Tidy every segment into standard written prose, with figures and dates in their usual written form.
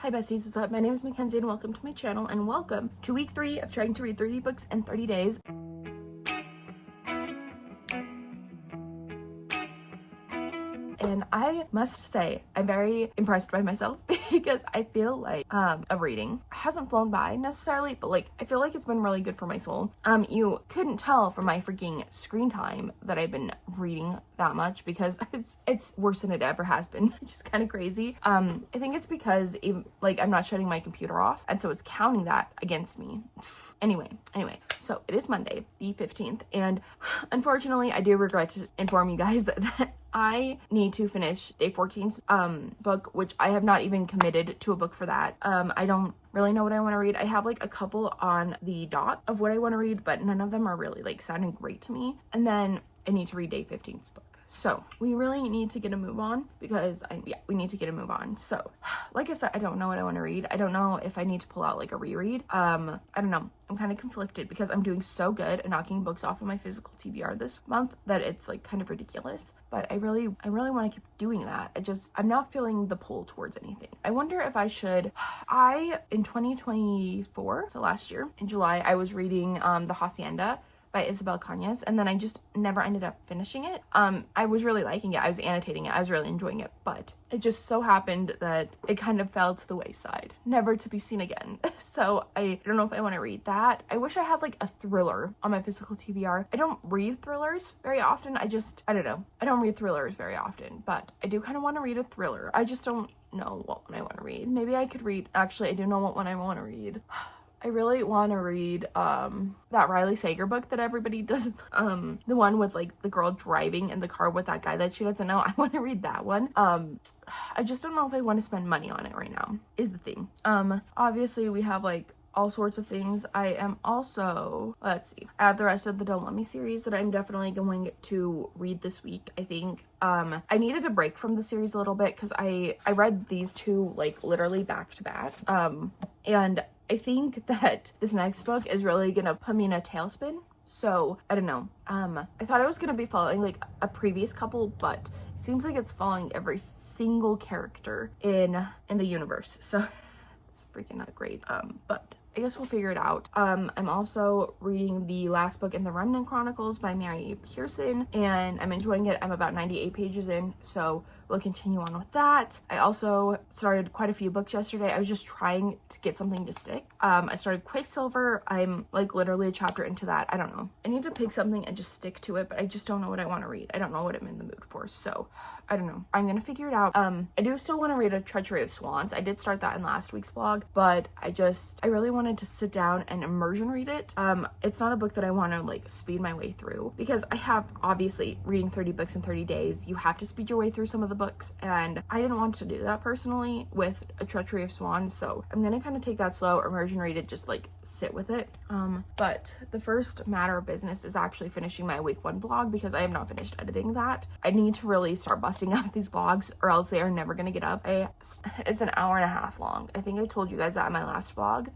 Hi besties, what's up? My name is Makenzie and welcome to my channel, and welcome to week 3 of trying to read 30 books in 30 days. And I must say, I'm very impressed by myself because I feel like of reading hasn't flown by necessarily, but like I feel like it's been really good for my soul. You couldn't tell from my freaking screen time that I've been reading that much because it's worse than it ever has been, which is kind of crazy. I think it's because like I'm not shutting my computer off, and so it's counting that against me. Anyway, so it is Monday, the 15th, and unfortunately, I do regret to inform you guys that I need to finish day 14's book, which I have not even committed to a book for that. I don't really know what I want to read. I have like a couple on the dot of what I want to read, but none of them are really like sounding great to me. And then I need to read day 15's book. So we really need to get a move on because we need to get a move on. So like I said, I don't know what I want to read. I don't know if I need to pull out like a reread. I don't know. I'm kind of conflicted because I'm doing so good at knocking books off of my physical TBR this month that it's like kind of ridiculous. But I really want to keep doing that. I'm not feeling the pull towards anything. I wonder if I should. In 2024, so last year in July, I was reading The Hacienda by Isabel Cañas, and then I just never ended up finishing it. I was really liking it. I was annotating it. I was really enjoying it, but it just so happened that it kind of fell to the wayside, never to be seen again. So I don't know if I want to read that. I wish I had like a thriller on my physical TBR. I don't read thrillers very often. I don't know. I don't read thrillers very often, but I do kind of want to read a thriller. I just don't know what one I want to read. Maybe I could read, actually, I do know what one I want to read. I really want to read that Riley Sager book that everybody does, the one with like the girl driving in the car with that guy that she doesn't know. I want to read that one. I just don't know if I want to spend money on it right now is the thing. Obviously we have like all sorts of things. I am also, let's see, I have the rest of the Don't Let Me series that I'm definitely going to read this week. I think I needed a break from the series a little bit because I read these two like literally back to back, and I think that this next book is really gonna put me in a tailspin. So I don't know. I thought I was gonna be following like a previous couple, but it seems like it's following every single character in the universe. So it's freaking not great. But I guess we'll figure it out. I'm also reading the last book in the Remnant Chronicles by Mary Pearson, and I'm enjoying it. I'm about 98 pages in, so we'll continue on with that. I also started quite a few books yesterday. I was just trying to get something to stick. I started Quicksilver. I'm like literally a chapter into that. I don't know. I need to pick something and just stick to it, but I just don't know what I want to read. I don't know what I'm in the mood for, so I don't know. I'm gonna figure it out. I do still want to read A Treachery of Swans. I did start that in last week's vlog, but I really wanted to sit down and immersion read it. It's not a book that I want to like speed my way through because I have obviously reading 30 books in 30 days. You have to speed your way through some of the books, and I didn't want to do that personally with A Treachery of Swans, so I'm gonna kind of take that slow, immersion read it, just like sit with it. But the first matter of business is actually finishing my week 1 vlog because I have not finished editing that. I need to really start busting out these vlogs or else they are never gonna get up. It's an hour and a half long. I think I told you guys that in my last vlog,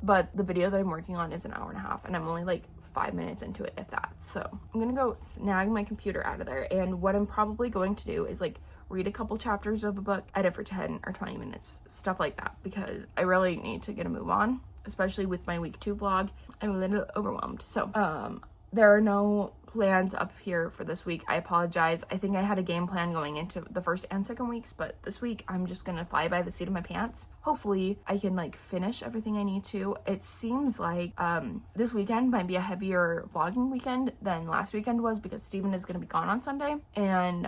but the video that I'm working on is an hour and a half, and I'm only like 5 minutes into it, if that. So I'm gonna go snag my computer out of there, and what I'm probably going to do is like read a couple chapters of a book, edit for 10 or 20 minutes, stuff like that, because I really need to get a move on, especially with my week 2 vlog. I'm a little overwhelmed. So there are no plans up here for this week. I apologize. I think I had a game plan going into the first and second weeks, but this week I'm just gonna fly by the seat of my pants. Hopefully I can like finish everything I need to. It seems like this weekend might be a heavier vlogging weekend than last weekend was because Steven is gonna be gone on Sunday, and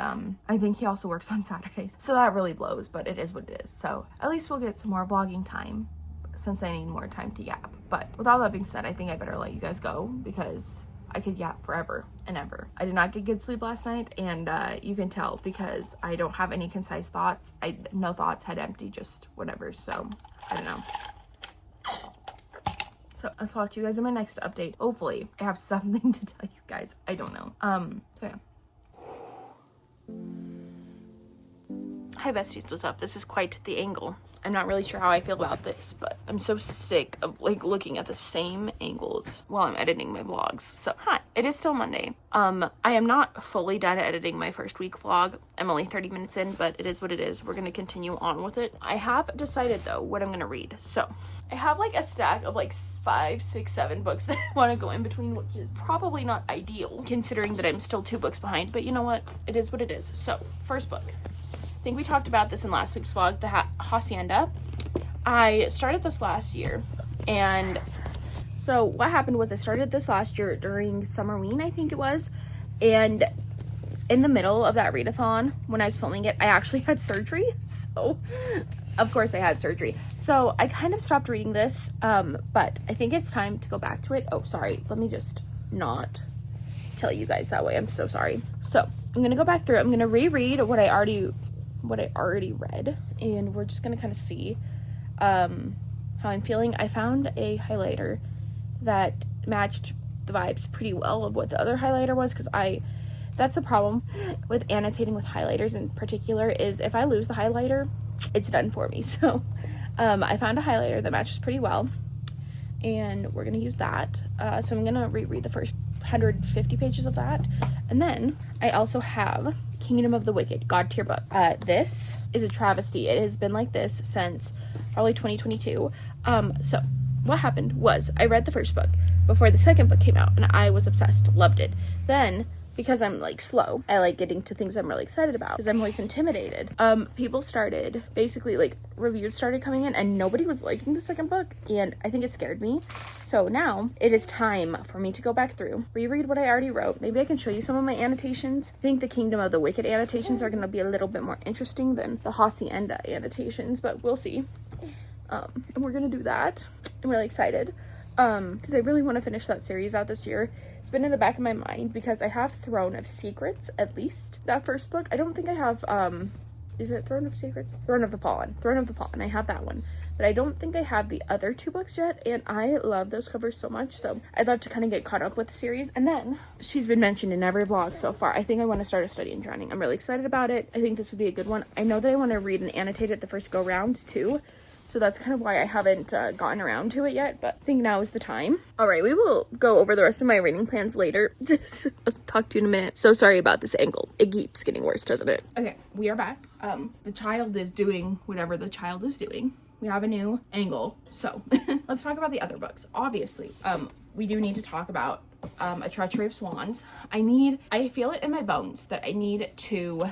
I think he also works on Saturdays, so that really blows, but it is what it is. So at least we'll get some more vlogging time since I need more time to yap. But with all that being said, I think I better let you guys go because I could yap forever and ever. I did not get good sleep last night, and you can tell because I don't have any concise thoughts. No thoughts, head empty, just whatever. So I don't know. So I'll talk to you guys in my next update. Hopefully I have something to tell you guys. I don't know. So yeah. Hi besties, what's up? This is quite the angle. I'm not really sure how I feel about this, but I'm so sick of like looking at the same angles while I'm editing my vlogs. So hi, it is still Monday. I am not fully done editing my first week vlog. I'm only 30 minutes in, but it is what it is. We're gonna continue on with it. I have decided though what I'm gonna read. So I have like a stack of like 5, 6, 7 books that I want to go in between, which is probably not ideal considering that I'm still 2 books behind, but you know what? It is what it is. So first book. I think we talked about this in last week's vlog, the Hacienda. I started this last year, and so what happened was I started this last year during Summerween, I think it was, and in the middle of that readathon, when I was filming it, I actually had surgery, so of course I had surgery. So I kind of stopped reading this, but I think it's time to go back to it. Oh, sorry, let me just not tell you guys that way. I'm so sorry. So I'm gonna go back through it. I'm gonna reread what I already read, and we're just gonna kind of see how I'm feeling. I found a highlighter that matched the vibes pretty well of what the other highlighter was, because that's the problem with annotating with highlighters in particular, is if I lose the highlighter, it's done for me. So I found a highlighter that matches pretty well, and we're gonna use that. So I'm gonna reread the first 150 pages of that, and then I also have Kingdom of the Wicked, God tier book. This is a travesty. It has been like this since probably 2022. So what happened was I read the first book before the second book came out, and I was obsessed, loved it. Then, because I'm like slow, I like getting to things I'm really excited about because I'm always intimidated. People started, basically like reviews started coming in, and nobody was liking the second book, and I think it scared me. So now it is time for me to go back through, reread what I already wrote. Maybe I can show you some of my annotations. I think the Kingdom of the Wicked annotations are going to be a little bit more interesting than the Hacienda annotations, but we'll see. And we're going to do that. I'm really excited because I really want to finish that series out this year. It's been in the back of my mind because I have Throne of Secrets, at least that first book. I don't think I have is it Throne of Secrets? Throne of the Fallen. I have that one, but I don't think I have the other 2 books yet, and I love those covers so much, so I'd love to kind of get caught up with the series. And then she's been mentioned in every vlog so far. I think I want to start A Study in Drowning. I'm really excited about it. I think this would be a good one. I know that I want to read and annotate it the first go round too, so that's kind of why I haven't gotten around to it yet, but I think now is the time. All right, we will go over the rest of my reading plans later. I'll talk to you in a minute. So sorry about this angle. It keeps getting worse, doesn't it? Okay, we are back. The child is doing whatever the child is doing. We have a new angle. So let's talk about the other books. Obviously, we do need to talk about A Treachery of Swans. I feel it in my bones that I need to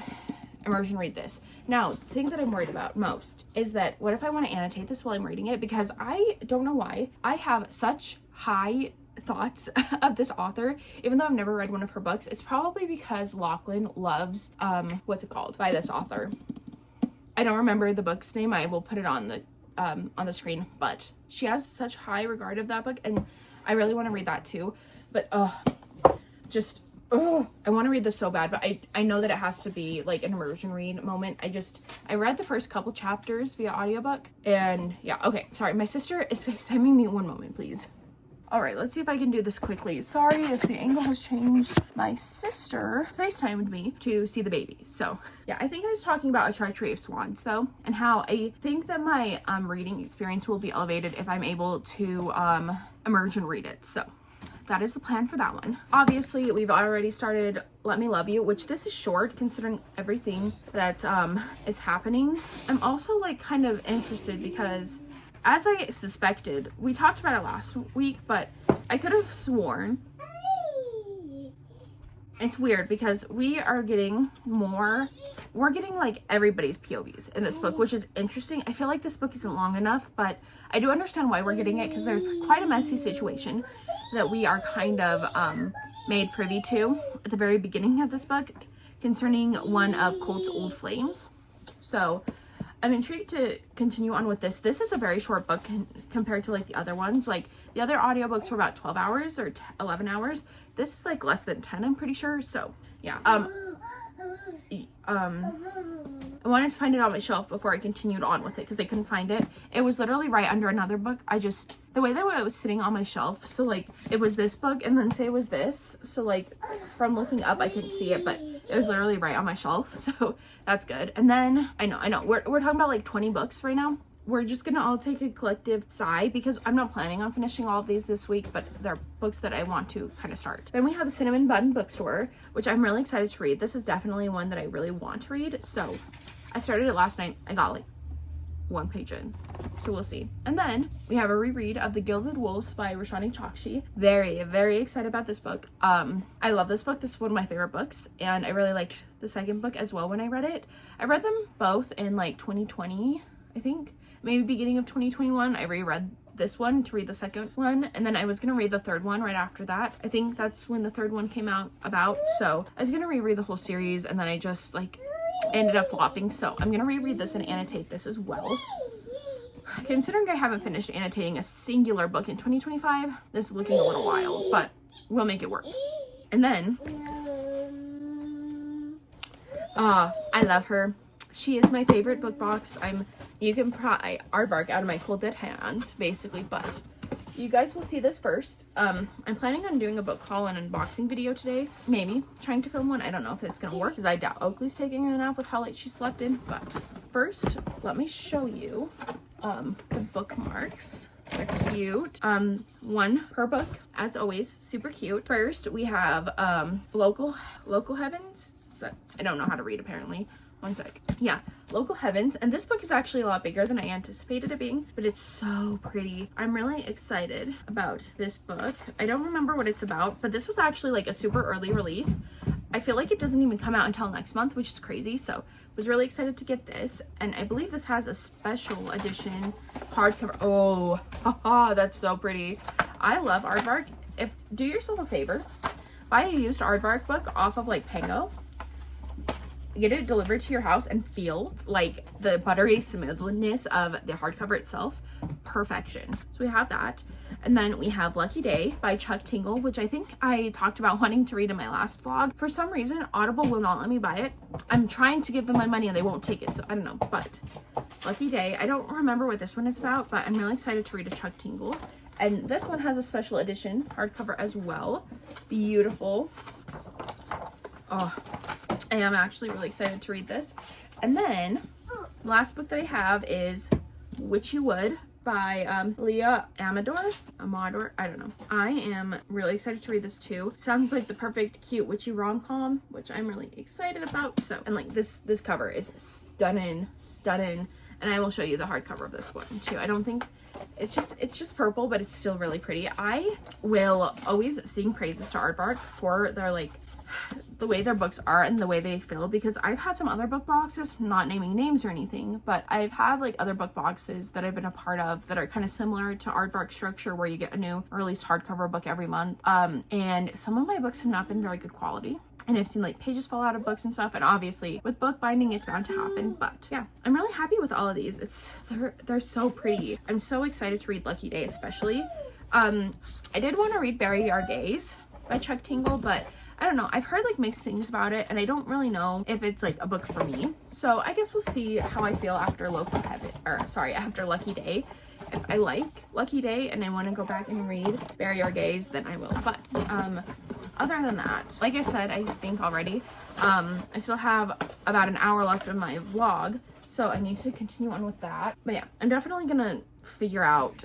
immersion read this. Now, the thing that I'm worried about most is that what if I want to annotate this while I'm reading it, because I don't know why I have such high thoughts of this author, even though I've never read one of her books. It's probably because Lachlan loves what's it called by this author. I don't remember the book's name. I will put it on the screen, but she has such high regard of that book, and I really want to read that too. But I want to read this so bad, but I know that it has to be like an immersion read moment. I read the first couple chapters via audiobook, and yeah, okay, sorry, my sister is FaceTiming me. One moment, please. All right, let's see if I can do this quickly. Sorry if the angle has changed. My sister FaceTimed me to see the baby. So yeah, I think I was talking about A Treachery of Swans though, and how I think that my reading experience will be elevated if I'm able to immersion read it. So that is the plan for that one. Obviously, we've already started Let Me Love You, which this is short considering everything that is happening. I'm also like kind of interested because, as I suspected, we talked about it last week, but I could have sworn it's weird because we're getting like everybody's POVs in this book, which is interesting. I feel like this book isn't long enough, but I do understand why we're getting it because there's quite a messy situation that we are kind of made privy to at the very beginning of this book concerning one of Colt's old flames. So I'm intrigued to continue on with this. This is a very short book compared to like the other ones. Like the other audiobooks were about 12 hours or 11 hours. This is like less than 10, I'm pretty sure. So yeah, I wanted to find it on my shelf before I continued on with it because I couldn't find it. It was literally right under another book. The way that it was sitting on my shelf, so like it was this book and then say it was this, so like from looking up I couldn't see it, but it was literally right on my shelf, so that's good. And then I know we're talking about like 20 books right now. We're just gonna all take a collective sigh because I'm not planning on finishing all of these this week, but they're books that I want to kind of start. Then we have the Cinnamon Bun Bookstore, which I'm really excited to read. This is definitely one that I really want to read, so I started it last night. I got like 1 page in, so we'll see. And then we have a reread of The Gilded Wolves by Roshani Chokshi. Very excited about this book. I love this book. This is one of my favorite books, and I really liked the second book as well when I read it. I read them both in like 2020, I think, maybe beginning of 2021. I reread this one to read the second one, and then I was gonna read the third one right after that. I think that's when the third one came out about, so I was gonna reread the whole series, and then I just like ended up flopping, so I'm gonna reread this and annotate this as well. Considering I haven't finished annotating a singular book in 2025, this is looking a little wild, but we'll make it work. And then I love her. She is my favorite book box. You can pry aardvark out of my cold dead hands basically, but you guys will see this first. I'm planning on doing a book haul and unboxing video today. Maybe trying to film one. I don't know if it's gonna work because I doubt Oakley's taking a nap with how late she slept in. But first, let me show you the bookmarks. They're cute. One per book, as always, super cute. First, we have Local Heavens. I don't know how to read apparently. One sec. Yeah, Local Heavens. And this book is actually a lot bigger than I anticipated it being, but it's so pretty. I'm really excited about this book. I don't remember what it's about, but this was actually like a super early release. I feel like it doesn't even come out until next month, which is crazy. So I was really excited to get this. And I believe this has a special edition hardcover. Oh, haha, that's so pretty. I love aardvark. Do yourself a favor, buy a used aardvark book off of like Pango, get it delivered to your house, and feel like the buttery smoothness of the hardcover itself. Perfection. So we have that. And then we have Lucky Day by Chuck Tingle, which I think I talked about wanting to read in my last vlog. For some reason, Audible will not let me buy it. I'm trying to give them my money and they won't take it, so I don't know. But Lucky Day, I don't remember what this one is about, but I'm really excited to read a Chuck Tingle. And this one has a special edition hardcover as well. Beautiful. Oh, I am actually really excited to read this. And then the last book that I have is Witchy Wood by Leah Amador, I don't know. I am really excited to read this too. Sounds like the perfect cute witchy rom-com, which I'm really excited about. So, and like this cover is stunning, and I will show you the hardcover of this one too. I don't think it's just purple, but it's still really pretty. I will always sing praises to aardvark for their like the way their books are and the way they feel, because I've had some other book boxes, not naming names or anything, but I've had like other book boxes that I've been a part of that are kind of similar to aardvark structure, where you get a new released hardcover book every month, and some of my books have not been very good quality, and I've seen like pages fall out of books and stuff, and obviously with book binding it's bound to happen. But yeah, I'm really happy with all of these. They're so pretty. I'm so excited to read Lucky Day especially. I did want to read Bury Our Gaze by Chuck Tingle, but I don't know. I've heard like mixed things about it, and I don't really know if it's like a book for me. So I guess we'll see how I feel after after Lucky Day. If I like Lucky Day and I want to go back and read Bury Our Gaze, then I will. But other than that, like I said, I think already, I still have about an hour left of my vlog, so I need to continue on with that. But yeah, I'm definitely gonna figure out,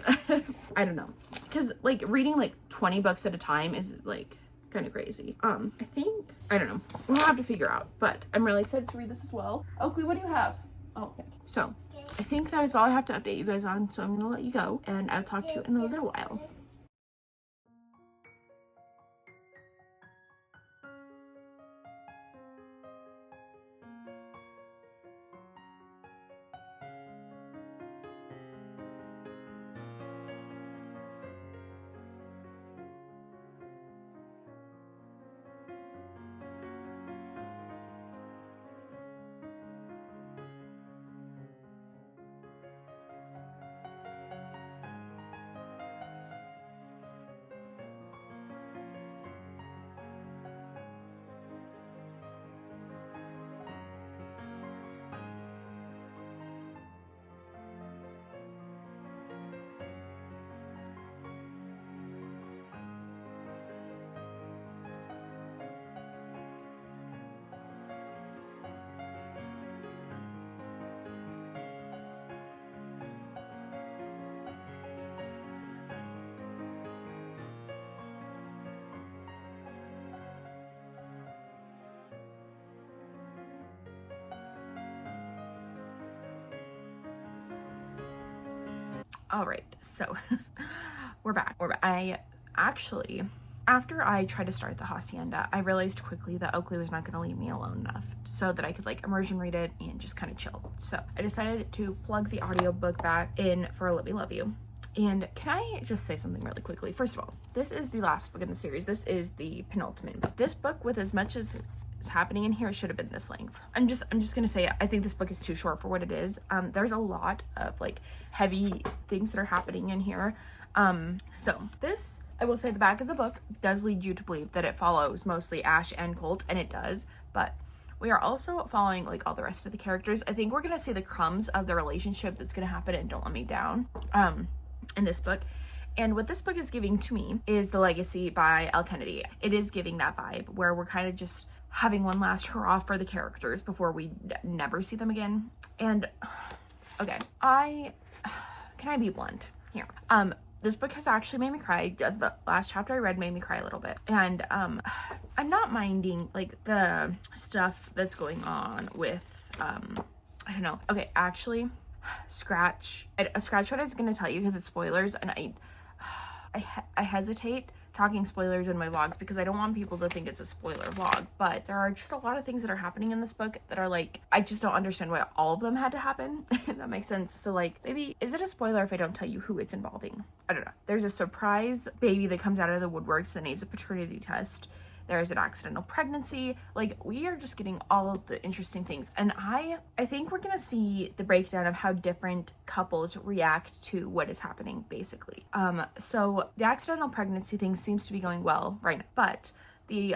I don't know, because like reading like 20 books at a time is like kind of crazy. I don't know, we'll have to figure out, but I'm really excited to read this as well. Oakley, what do you have? Oh, okay. So I think that is all I have to update you guys on, so I'm gonna let you go, and I'll talk to you in a little while. All right, so we're back. I actually, after I tried to start the Hacienda, I realized quickly that Oakley was not going to leave me alone enough so that I could like immersion read it and just kind of chill. So I decided to plug the audiobook back in for Let Me Love You. And can I just say something really quickly? First of all, this is the last book in the series. This is the penultimate book. This book, with as much as is happening in here, should have been this length. I'm just gonna say I think this book is too short for what it is. There's a lot of like heavy things that are happening in here. So this, I will say, the back of the book does lead you to believe that it follows mostly Ash and Colt, and it does, but we are also following like all the rest of the characters. I think we're gonna see the crumbs of the relationship that's gonna happen in Don't Let Me Down in this book. And what this book is giving to me is The Legacy by Elle Kennedy. It is giving that vibe where we're kind of just having one last hurrah for the characters before we never see them again. And okay, can I be blunt here? This book has actually made me cry. The last chapter I read made me cry a little bit. And I'm not minding like the stuff that's going on with I don't know. Okay, actually, scratch what I was gonna tell you because it's spoilers, and I hesitate talking spoilers in my vlogs because I don't want people to think it's a spoiler vlog, but there are just a lot of things that are happening in this book that are like, I just don't understand why all of them had to happen. If that makes sense. So like, maybe, is it a spoiler if I don't tell you who it's involving? I don't know. There's a surprise baby that comes out of the woodworks that needs a paternity test. There's an accidental pregnancy. Like, we are just getting all of the interesting things. And I think we're gonna see the breakdown of how different couples react to what is happening, basically. So the accidental pregnancy thing seems to be going well right now, but the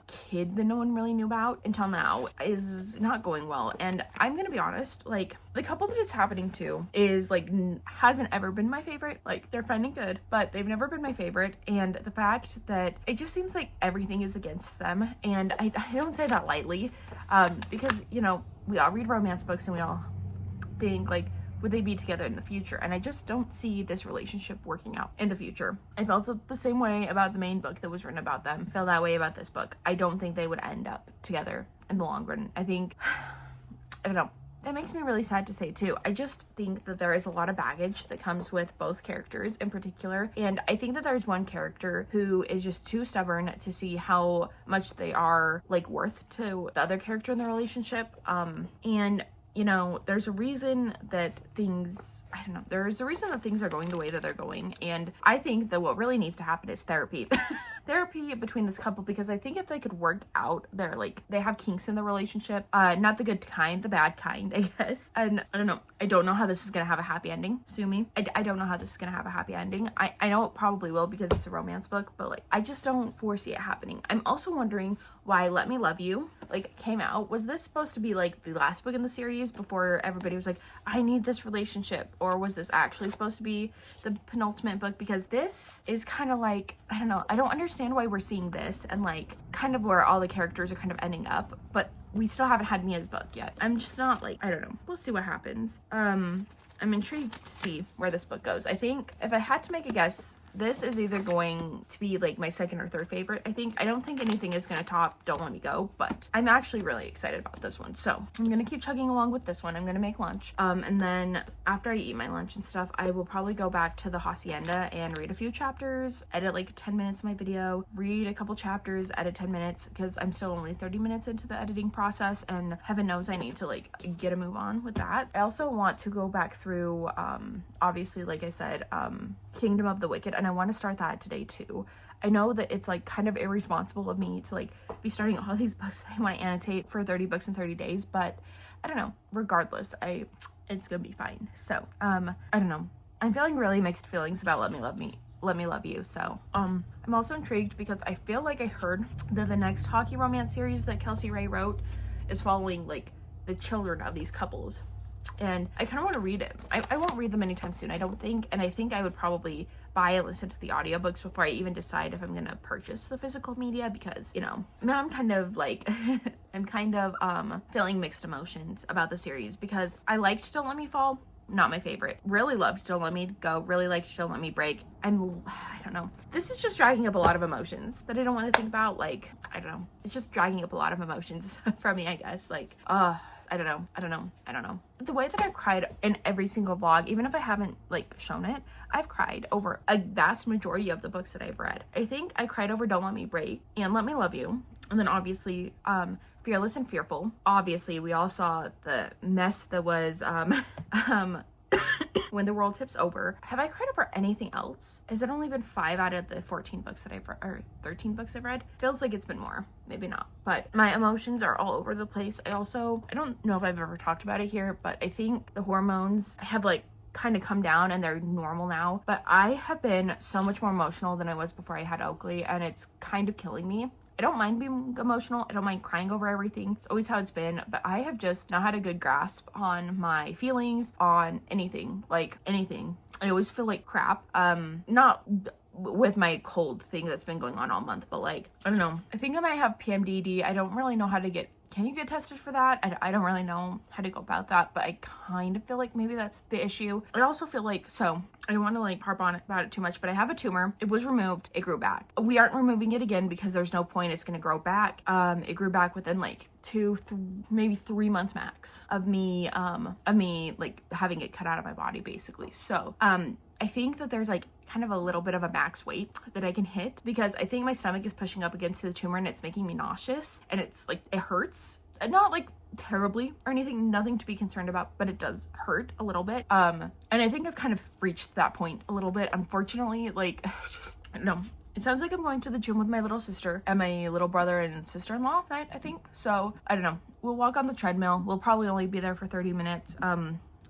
kid that no one really knew about until now is not going well. And I'm gonna be honest, like, the couple that it's happening to is like hasn't ever been my favorite. Like, they're finding good, but they've never been my favorite. And the fact that it just seems like everything is against them, and I don't say that lightly, because, you know, we all read romance books and we all think like, would they be together in the future? And I just don't see this relationship working out in the future. I felt the same way about the main book that was written about them. I felt that way about this book. I don't think they would end up together in the long run. I think, I don't know. That makes me really sad to say too. I just think that there is a lot of baggage that comes with both characters in particular. And I think that there's one character who is just too stubborn to see how much they are like worth to the other character in the relationship. And you know, there's a reason that things, I don't know, there's a reason that things are going the way that they're going. And I think that what really needs to happen is therapy. Therapy between this couple, because I think if they could work out their, like, they have kinks in the relationship, not the good kind, the bad kind, I guess. And I don't know how this is gonna have a happy ending. Sue me. I don't know how this is gonna have a happy ending. I know it probably will because it's a romance book, but like, I just don't foresee it happening. I'm also wondering why Let Me Love You like came out. Was this supposed to be like the last book in the series before everybody was like, I need this relationship? Or was this actually supposed to be the penultimate book? Because this is kind of like, I don't know, I don't understand why we're seeing this and like kind of where all the characters are kind of ending up, but we still haven't had Mia's book yet. I'm just not like, I don't know. We'll see what happens. I'm intrigued to see where this book goes. I think if I had to make a guess, this is either going to be like my second or third favorite. I don't think anything is going to top Don't Let Me Go, but I'm actually really excited about this one. So I'm going to keep chugging along with this one. I'm going to make lunch. And then after I eat my lunch and stuff, I will probably go back to the Hacienda and read a few chapters, edit like 10 minutes of my video, read a couple chapters, edit 10 minutes, because I'm still only 30 minutes into the editing process, and heaven knows I need to like get a move on with that. I also want to go back through, obviously, like I said, Kingdom of the Wicked, and I want to start that today too. I know that it's like kind of irresponsible of me to like be starting all these books that I want to annotate for 30 books in 30 days, but I don't know, regardless, it's gonna be fine. So I don't know, I'm feeling really mixed feelings about Let Me Love You. So I'm also intrigued because I feel like I heard that the next hockey romance series that Kelsey Ray wrote is following like the children of these couples, and I kind of want to read it. I won't read them anytime soon, I don't think, and I think I would probably buy and listen to the audiobooks before I even decide if I'm gonna purchase the physical media, because, you know, now I'm kind of like I'm kind of feeling mixed emotions about the series, because I liked Don't Let Me Fall, not my favorite. Really loved Don't Let Me Go, really liked Don't Let Me Break. I don't know. This is just dragging up a lot of emotions that I don't want to think about. Like, I don't know. It's just dragging up a lot of emotions from me, I guess. Like, I don't know. The way that I've cried in every single vlog, even if I haven't like shown it, I've cried over a vast majority of the books that I've read. I think I cried over Don't Let Me Break and Let Me Love You. And then obviously, Fearless and Fearful. Obviously, we all saw the mess that was, When the World Tips Over. Have I cried over anything else? Has it only been 5 out of the 14 books that I've read, or 13 books I've read? Feels like it's been more, maybe not. But my emotions are all over the place. I don't know if I've ever talked about it here, but I think the hormones have like kind of come down and they're normal now. But I have been so much more emotional than I was before I had Oakley, and it's kind of killing me. I don't mind being emotional. I don't mind crying over everything. It's always how it's been, but I have just not had a good grasp on my feelings, on anything, like anything. I always feel like crap. Not with my cold thing that's been going on all month, but like, I don't know. I think I might have PMDD. I don't really know how to get, can you get tested for that? I don't really know how to go about that, but I kind of feel like maybe that's the issue. I also feel like, so I don't want to like harp on it about it too much, but I have a tumor. It was removed. It grew back. We aren't removing it again because there's no point. It's going to grow back. It grew back within like maybe 3 months max of me like having it cut out of my body basically. So, I think that there's like kind of a little bit of a max weight that I can hit because I think my stomach is pushing up against the tumor and it's making me nauseous and it's like, it hurts. Not like terribly or anything, nothing to be concerned about, but it does hurt a little bit. And I think I've kind of reached that point a little bit. Unfortunately, like, just, I don't know. It sounds like I'm going to the gym with my little sister and my little brother and sister-in-law tonight, I think. So, I don't know. We'll walk on the treadmill. We'll probably only be there for 30 minutes.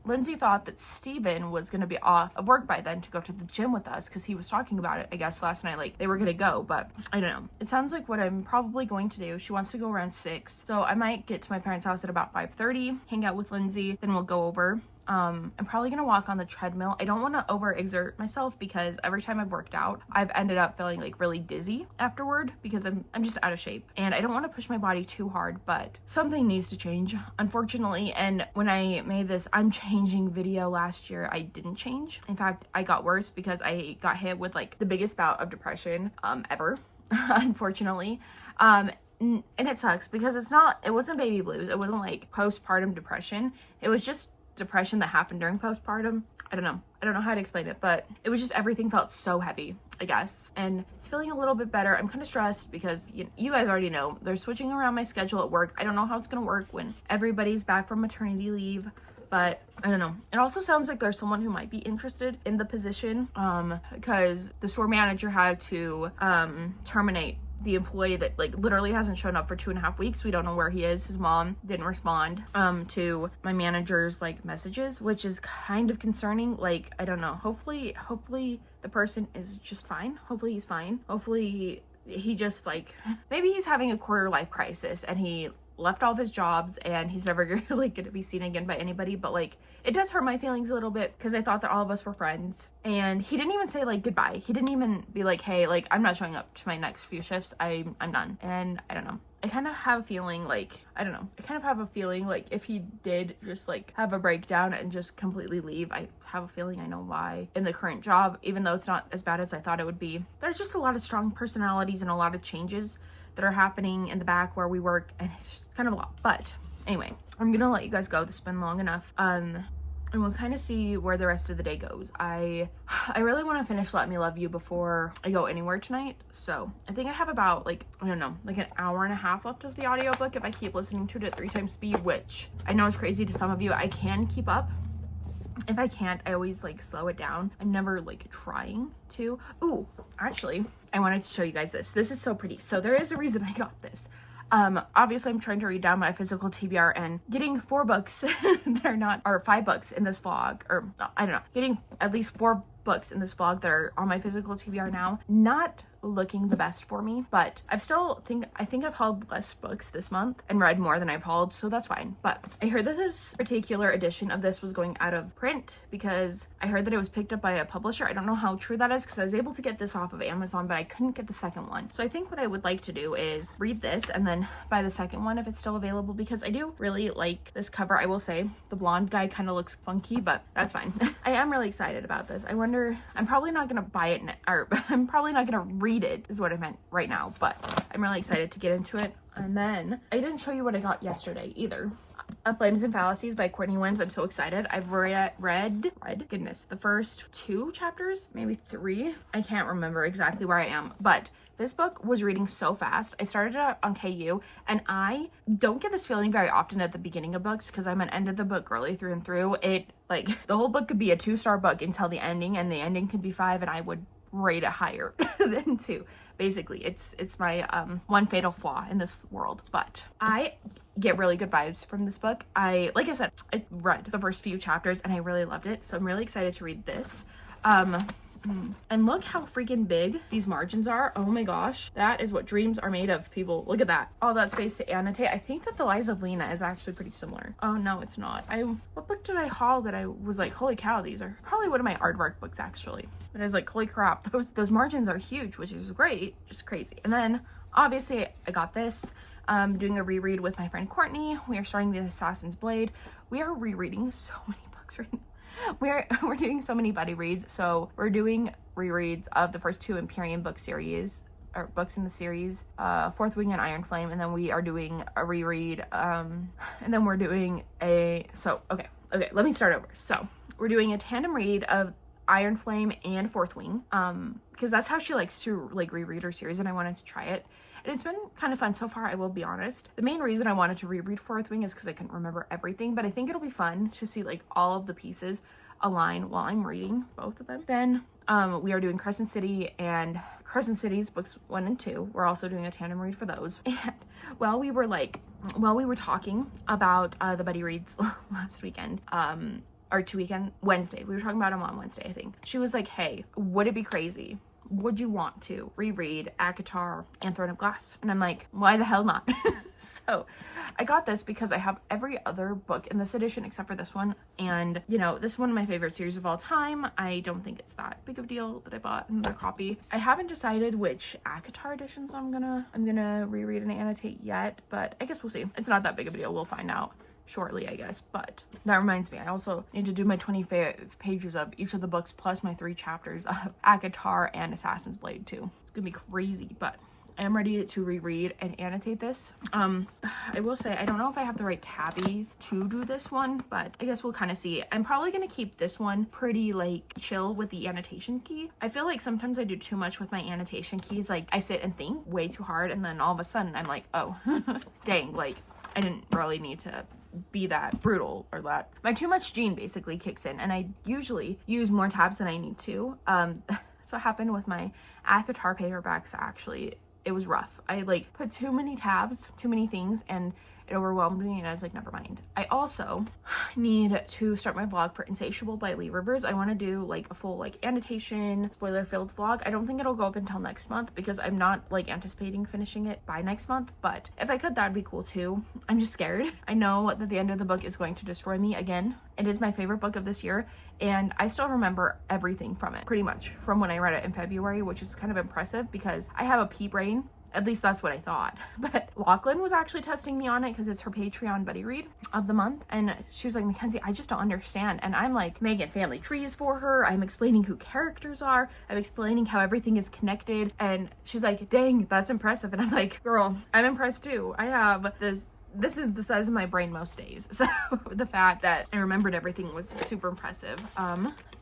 Lindsay thought that Steven was going to be off of work by then to go to the gym with us because he was talking about it, I guess, last night, like they were going to go, but I don't know. It sounds like what I'm probably going to do. She wants to go around 6, so I might get to my parents' house at about 5:30, hang out with Lindsay, then we'll go over. I'm probably gonna walk on the treadmill. I don't want to overexert myself because every time I've worked out, I've ended up feeling like really dizzy afterward because I'm just out of shape and I don't want to push my body too hard, but something needs to change, unfortunately. And when I made this I'm changing video last year, I didn't change. In fact, I got worse because I got hit with like the biggest bout of depression ever, unfortunately. And it sucks because it wasn't baby blues. It wasn't like postpartum depression. It was just depression that happened during postpartum. I don't know how to explain it, but it was just everything felt so heavy, I guess. And it's feeling a little bit better. I'm kind of stressed because you guys already know they're switching around my schedule at work. I don't know how it's gonna work when everybody's back from maternity leave, but I don't know. It also sounds like there's someone who might be interested in the position because the store manager had to terminate the employee that like literally hasn't shown up for 2.5 weeks. We don't know where he is. His mom didn't respond to my manager's like messages, which is kind of concerning. Like, I don't know. Hopefully the person is just fine. Hopefully he's fine. Hopefully he just like, maybe he's having a quarter life crisis and he left all of his jobs and he's never really gonna be seen again by anybody. But like, it does hurt my feelings a little bit because I thought that all of us were friends, and he didn't even say like goodbye. He didn't even be like, hey, like I'm not showing up to my next few shifts, I'm done. And I don't know, I kind of have a feeling like, I don't know, I kind of have a feeling like if he did just like have a breakdown and just completely leave, I have a feeling I know why. In the current job, even though it's not as bad as I thought it would be, there's just a lot of strong personalities and a lot of changes that are happening in the back where we work, and it's just kind of a lot. But anyway, I'm gonna let you guys go. This has been long enough. And we'll kind of see where the rest of the day goes. I really want to finish Let Me Love You before I go anywhere tonight. So I think I have about like, I don't know, like an hour and a half left of the audiobook if I keep listening to it at 3 times speed, which I know is crazy to some of you. I can keep up. If I can't, I always like slow it down. I'm never like trying to. Ooh, actually, I wanted to show you guys this. This is so pretty. So there is a reason I got this. Obviously I'm trying to read down my physical TBR and getting 4 books that are not, or 5 books in this vlog, or I don't know, getting at least 4 books in this vlog that are on my physical TBR now, not looking the best for me, but I think I've hauled less books this month and read more than I've hauled, so that's fine. But I heard that this particular edition of this was going out of print because I heard that it was picked up by a publisher. I don't know how true that is because I was able to get this off of Amazon, but I couldn't get the second one. So I think what I would like to do is read this and then buy the second one if it's still available, because I do really like this cover. I will say the blonde guy kind of looks funky, but that's fine. I am really excited about this. I wonder, I'm probably not gonna buy it, or I'm probably not gonna read it is what I meant right now, but I'm really excited to get into it. And then I didn't show you what I got yesterday either. Flames and Fallacies by Courtney Wims. I'm so excited. I've read, goodness, the first 2 chapters, maybe 3. I can't remember exactly where I am, but this book was reading so fast. I started it on KU, and I don't get this feeling very often at the beginning of books because I'm an end of the book girly through and through. It, like, the whole book could be a 2-star book until the ending, and the ending could be 5, and I would rate it higher than 2. Basically, it's my one fatal flaw in this world. But I get really good vibes from this book. Like I said, I read the first few chapters and I really loved it, so I'm really excited to read this. And look how freaking big these margins are. Oh my gosh, that is what dreams are made of, people. Look at that, all that space to annotate. I think that the Lies of Lena is actually pretty similar. Oh no, it's not. What book did I haul that I was like, holy cow, these are probably one of my aardvark books actually, but I was like, holy crap, those margins are huge, which is great, just crazy. And then obviously I got this, doing a reread with my friend Courtney. We are starting the Assassin's Blade. We are rereading so many books right now. We're doing so many buddy reads. So we're doing rereads of the first 2 Empyrean book series, or books in the series, Fourth Wing and Iron Flame, and then we are doing a reread, and then we're doing okay, let me start over. So we're doing a tandem read of Iron Flame and Fourth Wing, because that's how she likes to like reread her series, and I wanted to try it. And it's been kind of fun so far, I will be honest. The main reason I wanted to reread Fourth Wing is because I couldn't remember everything, but I think it'll be fun to see like all of the pieces align while I'm reading both of them. Then we are doing Crescent City and Crescent City's books 1 and 2. We're also doing a tandem read for those. And while we were talking about the buddy reads last weekend, or 2 weekend, Wednesday, we were talking about them on Wednesday, I think. She was like, hey, would it be crazy? Would you want to reread ACOTAR and Throne of Glass? And I'm like, why the hell not? So I got this because I have every other book in this edition except for this one. And, you know, this is one of my favorite series of all time. I don't think it's that big of a deal that I bought another copy. I haven't decided which ACOTAR editions I'm gonna reread and annotate yet, but I guess we'll see. It's not that big of a deal. We'll find out shortly, I guess. But that reminds me, I also need to do my 25 pages of each of the books plus my 3 chapters of ACOTAR and Assassin's Blade too. It's gonna be crazy, but I am ready to reread and annotate this. I will say, I don't know if I have the right tabbies to do this one, but I guess we'll kind of see. I'm probably gonna keep this one pretty like chill with the annotation key. I feel like sometimes I do too much with my annotation keys. Like I sit and think way too hard, and then all of a sudden I'm like, oh, dang, like I didn't really need to be that brutal, or that my too much gene basically kicks in, and I usually use more tabs than I need to. That's what happened with my ACOTAR paperbacks. Actually, it was rough. I like put too many tabs, too many things, and it overwhelmed me, and I was like, never mind. I also need to start my vlog for Insatiable by Lee Rivers. I want to do like a full like annotation, spoiler filled vlog. I don't think it'll go up until next month because I'm not like anticipating finishing it by next month, but if I could, that'd be cool too. I'm just scared. I know that the end of the book is going to destroy me again. It is my favorite book of this year, and I still remember everything from it, pretty much from when I read it in February, which is kind of impressive because I have a pea brain. At least that's what I thought. But Lachlan was actually testing me on it because it's her Patreon buddy read of the month. And she was like, Makenzie, I just don't understand. And I'm like making family trees for her. I'm explaining who characters are. I'm explaining how everything is connected. And she's like, dang, that's impressive. And I'm like, girl, I'm impressed too. I have this is the size of my brain most days. So the fact that I remembered everything was super impressive.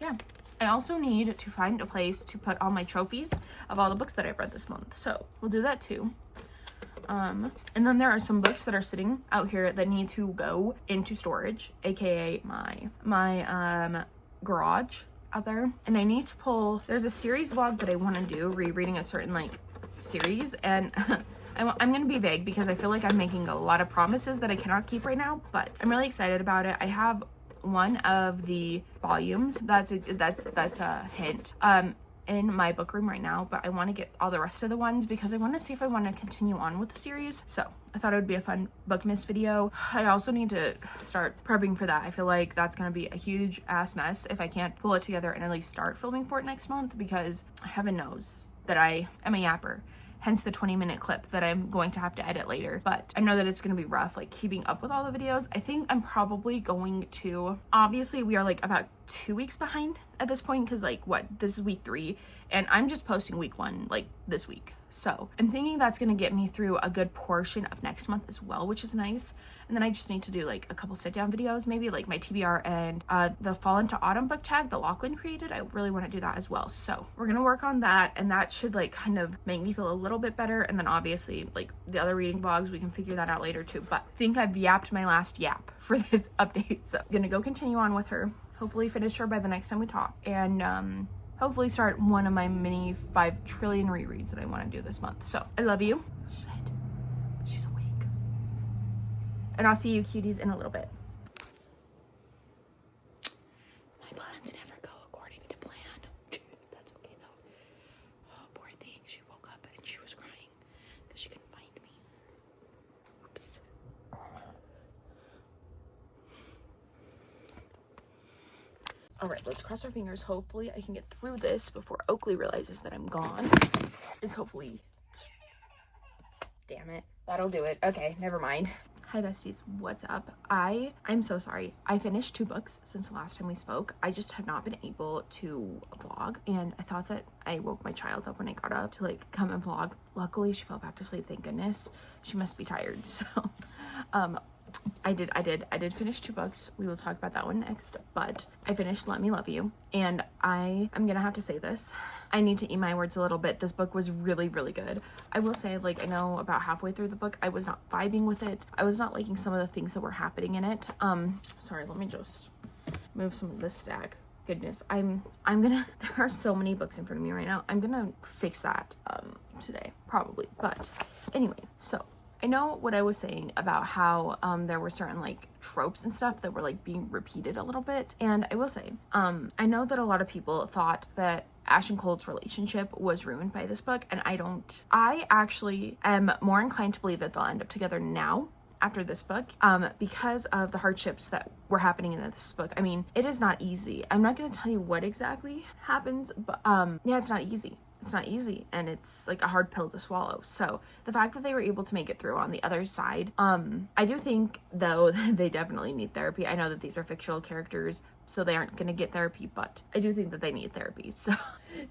Yeah. I also need to find a place to put all my trophies of all the books that I've read this month. So we'll do that too. And then there are some books that are sitting out here that need to go into storage, aka my garage out there. And I need to pull, there's a series vlog that I want to do, rereading a certain like series, and I'm gonna be vague because I feel like I'm making a lot of promises that I cannot keep right now, but I'm really excited about it. I have one of the volumes that's a hint in my book room right now, but I want to get all the rest of the ones because I want to see if I want to continue on with the series. So I thought it would be a fun book miss video. I also need to start prepping for that. I feel like that's going to be a huge ass mess if I can't pull it together and at least start filming for it next month, because heaven knows that I am a yapper. Hence the 20-minute clip that I'm going to have to edit later. But I know that it's going to be rough, like keeping up with all the videos. I think I'm probably going to, obviously we are like about 2 weeks behind at this point, because like this is week 3 and I'm just posting week 1 like this week. So I'm thinking that's gonna get me through a good portion of next month as well, which is nice. And then I just need to do like a couple sit down videos, maybe like my TBR and the fall into autumn book tag that Lachlan created. I really want to do that as well. So we're gonna work on that, and that should like kind of make me feel a little bit better. And then obviously like the other reading vlogs, we can figure that out later too. But I think I've yapped my last yap for this update. So I'm gonna go continue on with her, hopefully finish her by the next time we talk, and hopefully start one of my mini 5 trillion rereads that I want to do this month. So I love you. Shit, she's awake. And I'll see you cuties in a little bit. My plans never go according to plan. That's okay though. Oh, poor thing. She woke up and she was crying because she couldn't find me. Oops. All right, let's cross our fingers. Hopefully I can get through this before Oakley realizes that I'm gone. Hopefully. Damn it. That'll do it. Okay, never mind. Hi besties, what's up? I'm so sorry. I finished 2 books since the last time we spoke. I just have not been able to vlog, and I thought that I woke my child up when I got up to like come and vlog. Luckily she fell back to sleep, thank goodness. She must be tired. So I did finish 2 books. We will talk about that one next, but I finished Let Me Love You, and I'm gonna have to say this. I need to eat my words a little bit. This book was really, really good. I will say, like, I know about halfway through the book, I was not vibing with it. I was not liking some of the things that were happening in it. Sorry, let me just move some of this stack. Goodness, I'm gonna, there are so many books in front of me right now. I'm gonna fix that, today, probably. But anyway, so I know what I was saying about how there were certain like tropes and stuff that were like being repeated a little bit. And I will say, I know that a lot of people thought that Ash and Cole's relationship was ruined by this book, and I actually am more inclined to believe that they'll end up together now after this book, because of the hardships that were happening in this book. I mean, it is not easy. I'm not going to tell you what exactly happens, but yeah, it's not easy. It's not easy, and it's like a hard pill to swallow. So the fact that they were able to make it through on the other side, I do think though they definitely need therapy. I know that these are fictional characters, so they aren't going to get therapy, but I do think that they need therapy. So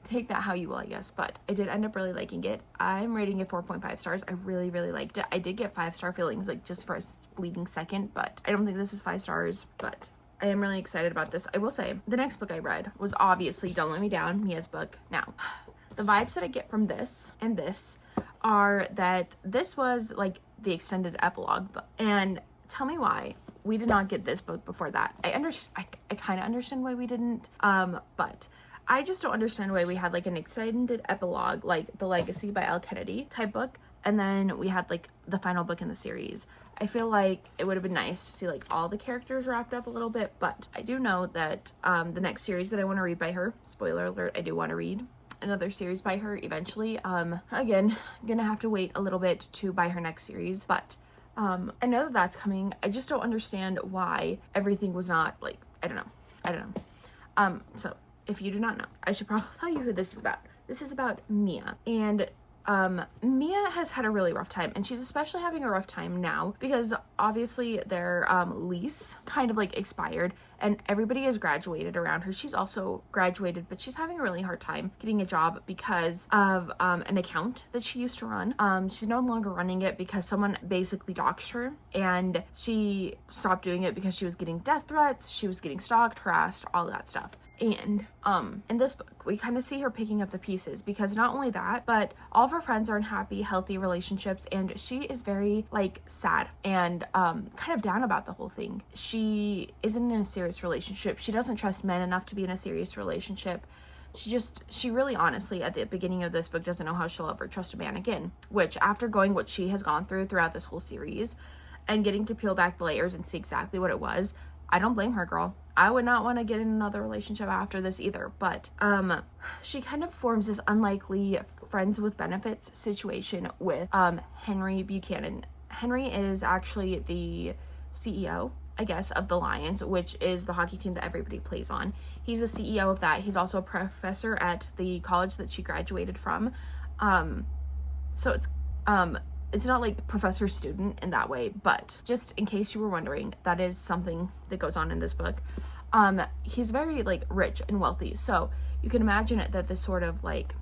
take that how you will, I guess. But I did end up really liking it. I'm rating it 4.5 stars. I really, really liked it. I did get 5-star feelings like just for a fleeting second, but I don't think this is 5 stars, but I am really excited about this. I will say the next book I read was obviously Don't Let Me Down, Mia's book. Now, the vibes that I get from this and this are that this was like the extended epilogue book. And tell me why we did not get this book before that. I kind of understand why we didn't, but I just don't understand why we had like an extended epilogue, like The Legacy by Elle Kennedy type book, and then we had like the final book in the series. I feel like it would have been nice to see like all the characters wrapped up a little bit, but I do know that the next series that I want to read by her, spoiler alert, I do want to read another series by her eventually. Again, gonna have to wait a little bit to buy her next series, but I know that that's coming. I just don't understand why everything was not like, I don't know. So if you do not know, I should probably tell you who this is about. This is about Mia, and Mia has had a really rough time, and she's especially having a rough time now because obviously their lease kind of like expired and everybody has graduated around her. She's also graduated, but she's having a really hard time getting a job because of an account that she used to run. She's no longer running it because someone basically doxed her, and she stopped doing it because she was getting death threats, she was getting stalked, harassed, all that stuff. And in this book we kind of see her picking up the pieces, because not only that, but all of her friends are in happy, healthy relationships, and she is very like sad and kind of down about the whole thing. She isn't in a serious relationship. She doesn't trust men enough to be in a serious relationship. She really honestly at the beginning of this book doesn't know how she'll ever trust a man again, which after going what she has gone through throughout this whole series and getting to peel back the layers and see exactly what it was, I don't blame her, girl. I would not want to get in another relationship after this either. But she kind of forms this unlikely friends with benefits situation with Henry Buchanan. Henry is actually the CEO, I guess, of the Lions, which is the hockey team that everybody plays on. He's the CEO of that. He's also a professor at the college that she graduated from. So it's not like professor student in that way, but just in case you were wondering, that is something that goes on in this book. he's very like rich and wealthy, so you can imagine it that this sort of like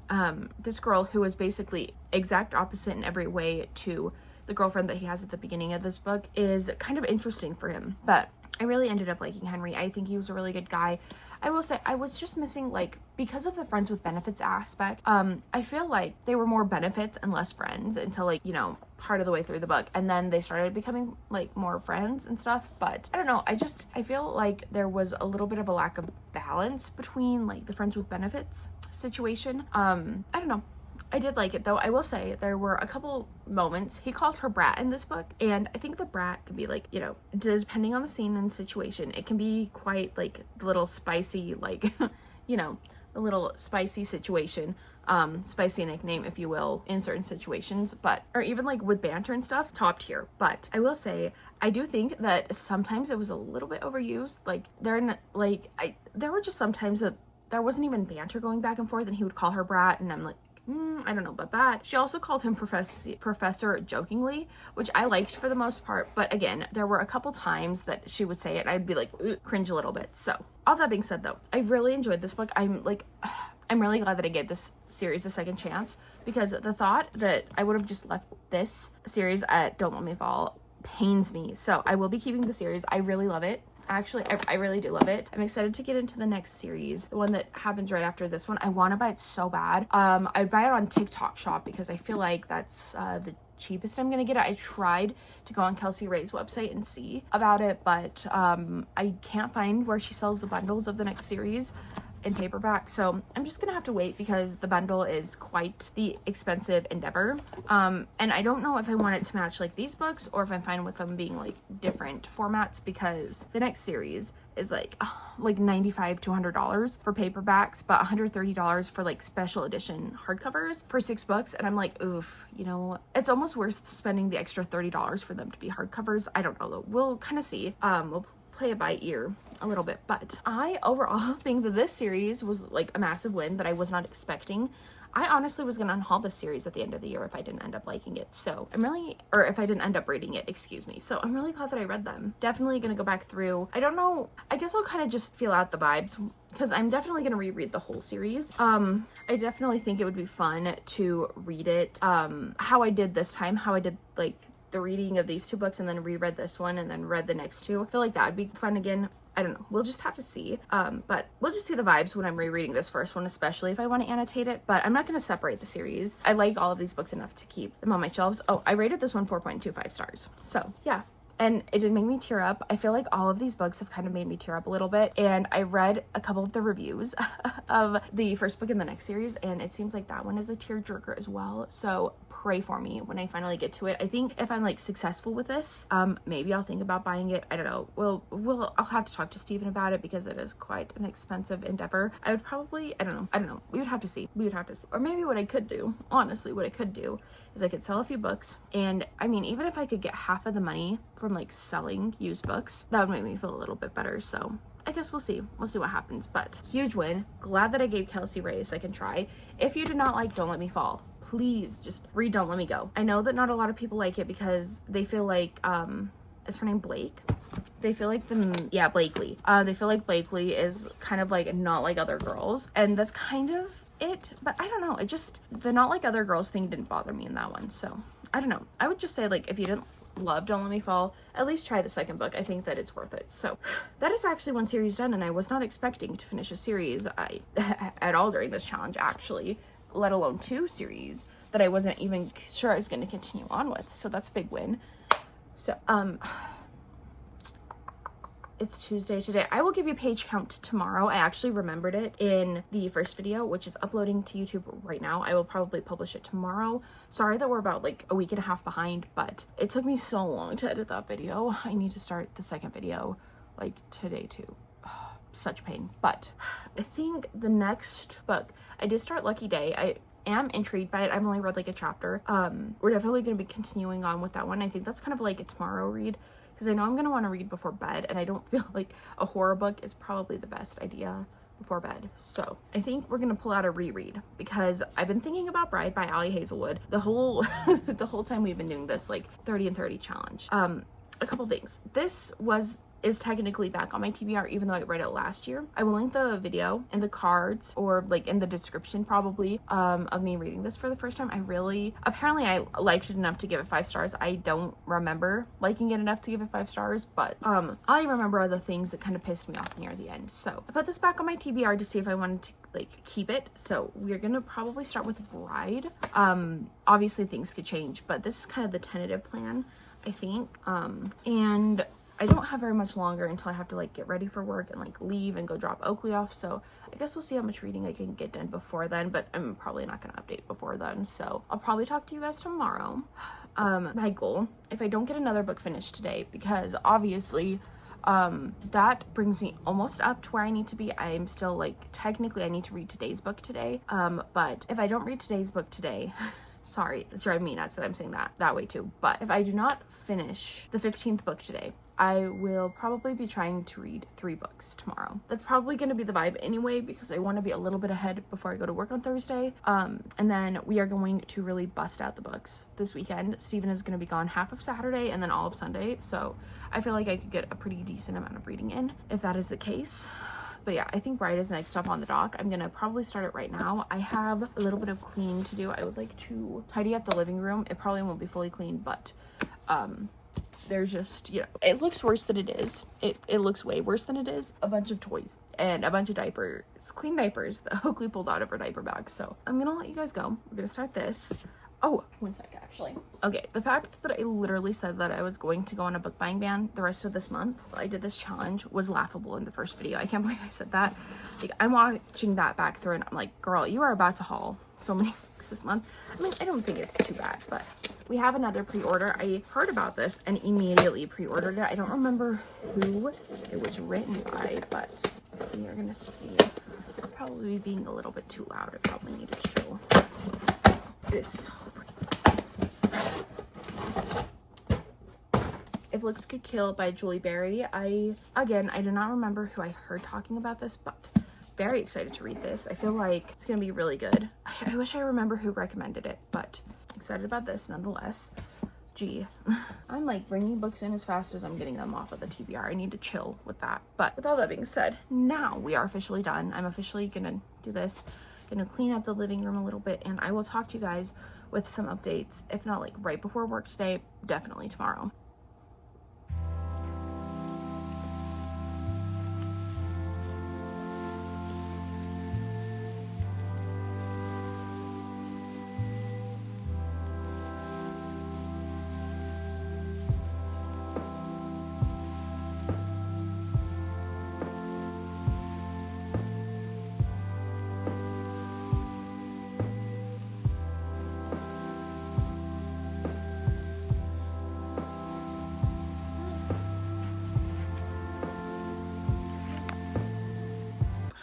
this girl who is basically exact opposite in every way to the girlfriend that he has at the beginning of this book is kind of interesting for him. But I really ended up liking Henry. I think he was a really good guy. I will say I was just missing, like, because of the friends with benefits aspect, I feel like they were more benefits and less friends until, like, you know, part of the way through the book, and then they started becoming like more friends and stuff. But I don't know, I feel like there was a little bit of a lack of balance between like the friends with benefits situation. I don't know, I did like it though. I will say there were a couple moments. He calls her brat in this book, and I think the brat can be like, you know, depending on the scene and situation, it can be quite like the little spicy, like, you know, the little spicy situation, spicy nickname, if you will, in certain situations, but, or even like with banter and stuff, top tier. But I will say, I do think that sometimes it was a little bit overused. Like there were just sometimes that there wasn't even banter going back and forth, and he would call her brat, and I'm like, I don't know about that. She also called him professor jokingly, which I liked for the most part, but again, there were a couple times that she would say it and I'd be like, cringe a little bit. So all that being said though, I really enjoyed this book. I'm really glad that I gave this series a second chance, because the thought that I would have just left this series at Don't Let Me Fall pains me. So I will be keeping the series. I really love it. Actually, I really do love it. I'm excited to get into the next series, the one that happens right after this one. I want to buy it so bad. I'd buy it on TikTok Shop because I feel like that's the cheapest I'm gonna get it. I tried to go on Kelsey Ray's website and see about it, but I can't find where she sells the bundles of the next series in paperback, so I'm just gonna have to wait because the bundle is quite the expensive endeavor, and I don't know if I want it to match like these books or if I'm fine with them being like different formats, because the next series is like $95 to $100 for paperbacks, but $130 for like special edition hardcovers for 6 books, and I'm like, oof, you know, it's almost worth spending the extra $30 for them to be hardcovers. I don't know though, we'll kind of see. We'll play it by ear a little bit, but I overall think that this series was like a massive win that I was not expecting. I honestly was gonna unhaul this series at the end of the year if I didn't end up liking it, so if I didn't end up reading it, excuse me. So I'm really glad that I read them. Definitely gonna go back through. I don't know, I guess I'll kind of just feel out the vibes, because I'm definitely gonna reread the whole series. I definitely think it would be fun to read it how I did this time, how I did like the reading of these 2 books and then reread this one and then read the next 2. I feel like that would be fun again. I don't know, we'll just have to see, but we'll just see the vibes when I'm rereading this first one, especially if I want to annotate it. But I'm not going to separate the series. I like all of these books enough to keep them on my shelves. Oh, I rated this one 4.25 stars, so yeah. And it did make me tear up. I feel like all of these books have kind of made me tear up a little bit. And I read a couple of the reviews of the first book in the next series, and it seems like that one is a tearjerker as well. So pray for me when I finally get to it. I think if I'm like successful with this, maybe I'll think about buying it. I don't know. I'll have to talk to Steven about it because it is quite an expensive endeavor. I would probably, I don't know. We would have to see. Or maybe what I could do, honestly, what I could do is I could sell a few books. And I mean, even if I could get half of the money from like selling used books, that would make me feel a little bit better. So I guess we'll see what happens, but huge win. Glad that I gave Kelsey Ray a second try. If you did not like Don't Let Me Fall, please just read Don't Let Me Go. I know that not a lot of people like it because they feel like is her name Blake? They feel like Blakely. They feel like Blakely is kind of like not like other girls, and that's kind of it. But I don't know, it just, the not like other girls thing didn't bother me in that one. So I don't know, I would just say, like, if you didn't love Don't Let Me Fall, at least try the second book. I think that it's worth it. So that is actually one series done, and I was not expecting to finish a series at all during this challenge, actually, let alone 2 series that I wasn't even sure I was going to continue on with. So that's a big win. So it's Tuesday today. I will give you a page count tomorrow. I actually remembered it in the first video, which is uploading to YouTube right now. I will probably publish it tomorrow. Sorry that we're about like a week and a half behind, but it took me so long to edit that video. I need to start the second video like today too. Such pain. But I think the next book, I did start Lucky Day. I am intrigued by it. I've only read like a chapter. We're definitely going to be continuing on with that one. I think that's kind of like a tomorrow read, because I know I'm going to want to read before bed, and I don't feel like a horror book is probably the best idea before bed. So I think we're going to pull out a reread, because I've been thinking about Bride by Ali Hazelwood the whole the whole time we've been doing this like 30 and 30 challenge. a couple things. This is technically back on my TBR, even though I read it last year. I will link the video in the cards, or like in the description probably, of me reading this for the first time. Apparently I liked it enough to give it 5 stars. I don't remember liking it enough to give it 5 stars, but I remember other things that kind of pissed me off near the end. So I put this back on my TBR to see if I wanted to like keep it. So we're gonna probably start with Bride. Obviously things could change, but this is kind of the tentative plan, I think. And I don't have very much longer until I have to like get ready for work and like leave and go drop Oakley off. So I guess we'll see how much reading I can get done before then, but I'm probably not going to update before then. So I'll probably talk to you guys tomorrow. My goal, if I don't get another book finished today, because obviously that brings me almost up to where I need to be. I'm still like, technically I need to read today's book today. But if I don't read today's book today, sorry, it's driving me nuts that I'm saying that way too. But if I do not finish the 15th book today, I will probably be trying to read 3 books tomorrow. That's probably going to be the vibe anyway, because I want to be a little bit ahead before I go to work on Thursday. And then we are going to really bust out the books this weekend. Steven is going to be gone half of Saturday and then all of Sunday. So I feel like I could get a pretty decent amount of reading in if that is the case. But yeah, I think Bride is next up on the dock. I'm gonna probably start it right now. I have a little bit of cleaning to do. I would like to tidy up the living room. It probably won't be fully clean, but there's just, you know, it looks worse than it is. It looks way worse than it is. A bunch of toys and a bunch of diapers, clean diapers that Oakley pulled out of her diaper bag. So I'm gonna let you guys go. We're gonna start this. Oh, one sec, actually. Okay, the fact that I literally said that I was going to go on a book buying ban the rest of this month while I did this challenge was laughable in the first video. I can't believe I said that. Like, I'm watching that back through and I'm like, girl, you are about to haul so many books this month. I mean, I don't think it's too bad, but we have another pre-order. I heard about this and immediately pre-ordered it. I don't remember who it was written by, but you're gonna see. Probably being a little bit too loud. I probably need to chill. It is so If Looks Could Kill by Julie Berry. I do not remember who I heard talking about this, but very excited to read this. I feel like it's gonna be really good. I wish I remember who recommended it, but excited about this nonetheless. Gee, I'm like bringing books in as fast as I'm getting them off of the TBR. I need to chill with that. But with all that being said, now we are officially done. I'm officially gonna do this. Gonna clean up the living room a little bit, and I will talk to you guys with some updates, if not like right before work today, definitely tomorrow.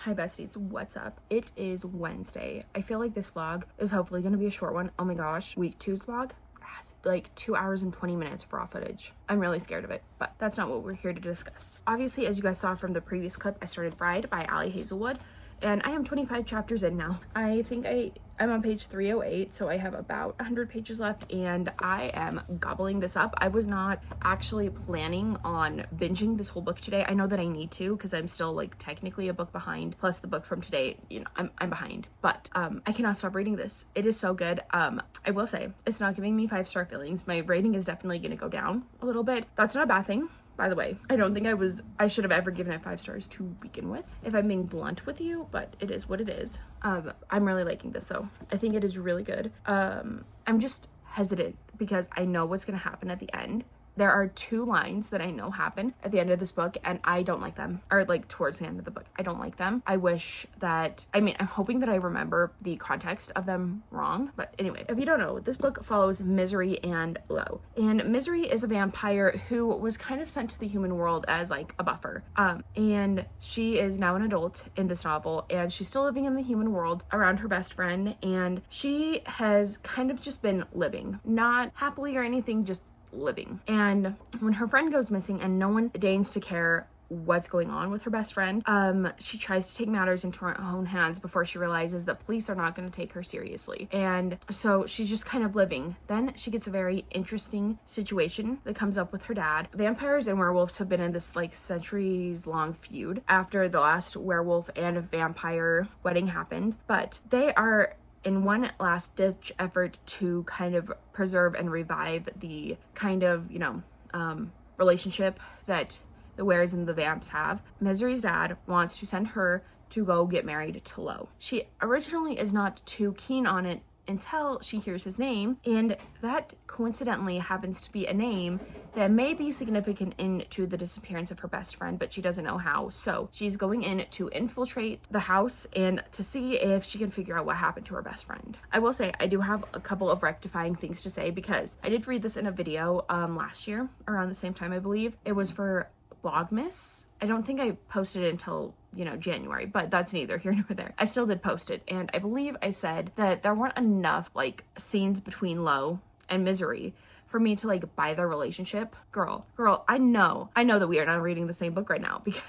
Hi besties, what's up? It is Wednesday. I feel like this vlog is hopefully going to be a short one. Oh my gosh, week 2's vlog has like 2 hours and 20 minutes of raw footage. I'm really scared of it, but that's not what we're here to discuss. Obviously, as you guys saw from the previous clip, I started Bride by Ali Hazelwood, and I am 25 chapters in now. I think I'm on page 308, so I have about 100 pages left, and I am gobbling this up. I was not actually planning on binging this whole book today. I know that I need to, because I'm still like technically a book behind, plus the book from today, you know, I'm behind, but I cannot stop reading this. It is so good. I will say, it's not giving me 5-star feelings. My rating is definitely going to go down a little bit. That's not a bad thing. By the way, I don't think I should have ever given it 5 stars to begin with, if I'm being blunt with you, but it is what it is. I'm really liking this though. I think it is really good. I'm just hesitant because I know what's going to happen at the end. There are 2 lines that I know happen at the end of this book, and I don't like them, or like towards the end of the book. I don't like them. I wish that, I'm hoping that I remember the context of them wrong. But anyway, if you don't know, this book follows Misery and Lo. And Misery is a vampire who was kind of sent to the human world as like a buffer. And she is now an adult in this novel, and she's still living in the human world around her best friend. And she has kind of just been living, not happily or anything, just living. And when her friend goes missing and no one deigns to care what's going on with her best friend. She tries to take matters into her own hands before she realizes that police are not going to take her seriously. And so she's just kind of living. Then she gets a very interesting situation that comes up with her dad. Vampires and werewolves have been in this like centuries long feud after the last werewolf and vampire wedding happened, but they are in one last ditch effort to kind of preserve and revive the kind of, you know, relationship that the Wares and the Vamps have. Misery's dad wants to send her to go get married to Lo. She originally is not too keen on it until she hears his name, and that coincidentally happens to be a name that may be significant into the disappearance of her best friend, but she doesn't know how. So she's going in to infiltrate the house and to see if she can figure out what happened to her best friend. I will say I do have a couple of rectifying things to say, because I did read this in a video last year around the same time, I believe. It was for Vlogmas. I don't think I posted it until, you know, January, but that's neither here nor there. I still did post it, and I believe I said that there weren't enough like scenes between Lo and Misery for me to like buy their relationship. Girl, I know that we are not reading the same book right now, because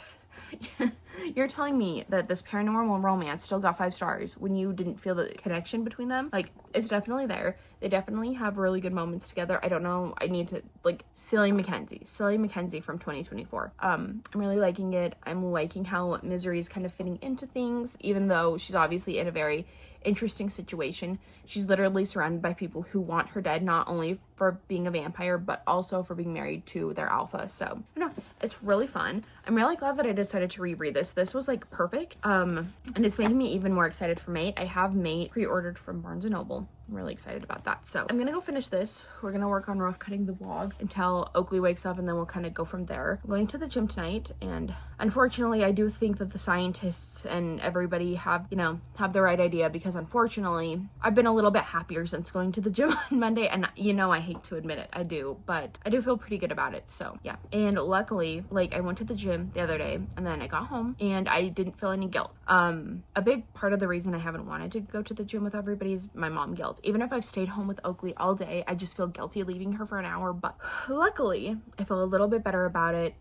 you're telling me that this paranormal romance still got 5 stars when you didn't feel the connection between them. Like, it's definitely there. They definitely have really good moments together. I don't know, I need to, like, Silly Makenzie from 2024. I'm really liking it. I'm liking how Misery is kind of fitting into things, even though she's obviously in a very interesting situation. She's literally surrounded by people who want her dead, not only for being a vampire, but also for being married to their alpha. So, I don't know, it's really fun. I'm really glad that I decided to reread this. This was like perfect. And it's making me even more excited for Mate. I have Mate pre-ordered from Barnes & Noble. I'm really excited about that. So I'm gonna go finish this. We're gonna work on rough cutting the vlog until Oakley wakes up, and then we'll kind of go from there. I'm going to the gym tonight, and unfortunately I do think that the scientists and everybody have the right idea, because unfortunately I've been a little bit happier since going to the gym on Monday, and you know, I hate to admit it, I do, but I do feel pretty good about it. So yeah, and luckily, like, I went to the gym the other day, and then I got home and I didn't feel any guilt. A big part of the reason I haven't wanted to go to the gym with everybody is my mom guilt. Even if I've stayed home with Oakley all day, I just feel guilty leaving her for an hour, but luckily I feel a little bit better about it.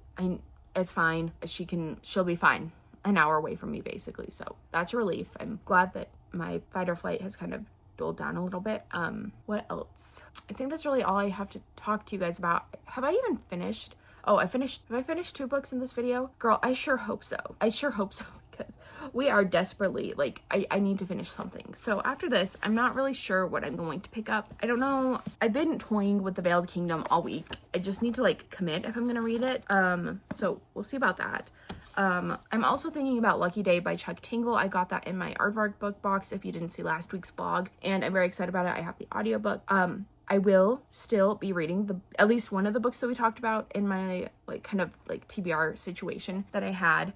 It's fine. She'll be fine an hour away from me, basically. So that's a relief. I'm glad that my fight or flight has kind of dulled down a little bit. What else? I think that's really all I have to talk to you guys about. Have I even finished? Oh, have I finished 2 books in this video? Girl, I sure hope so. Because we are desperately, like, I need to finish something. So after this, I'm not really sure what I'm going to pick up. I don't know. I've been toying with the Veiled Kingdom all week. I just need to, like, commit if I'm gonna read it. So we'll see about that. I'm also thinking about Lucky Day by Chuck Tingle. I got that in my Aardvark book box if you didn't see last week's vlog, and I'm very excited about it. I have the audiobook. I will still be reading at least one of the books that we talked about in my, like, kind of like TBR situation that I had.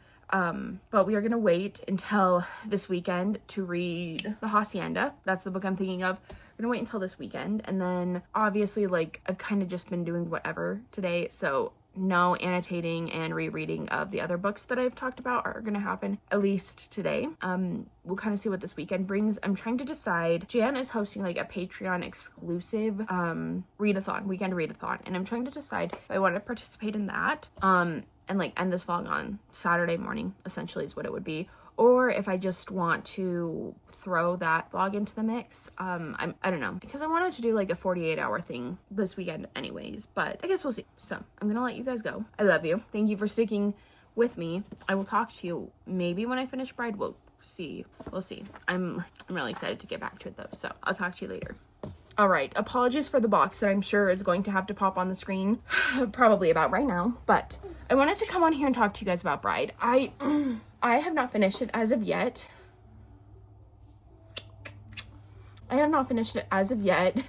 But we are gonna wait until this weekend to read The Hacienda. That's the book I'm thinking of. We're gonna wait until this weekend, and then obviously, like, I've kind of just been doing whatever today, so no annotating and rereading of the other books that I've talked about are gonna happen, at least today. We'll kind of see what this weekend brings. I'm trying to decide. Jan is hosting like a Patreon exclusive weekend readathon, and I'm trying to decide if I want to participate in that and like end this vlog on Saturday morning, essentially, is what it would be, or if I just want to throw that vlog into the mix. I don't know, because I wanted to do like a 48-hour thing this weekend anyways, but I guess we'll see. So I'm gonna let you guys go. I love you. Thank you for sticking with me. I will talk to you maybe when I finish Bride. We'll see. I'm really excited to get back to it though, so I'll talk to you later. All right, apologies for the box that I'm sure is going to have to pop on the screen probably about right now, but I wanted to come on here and talk to you guys about Bride. I have not finished it as of yet.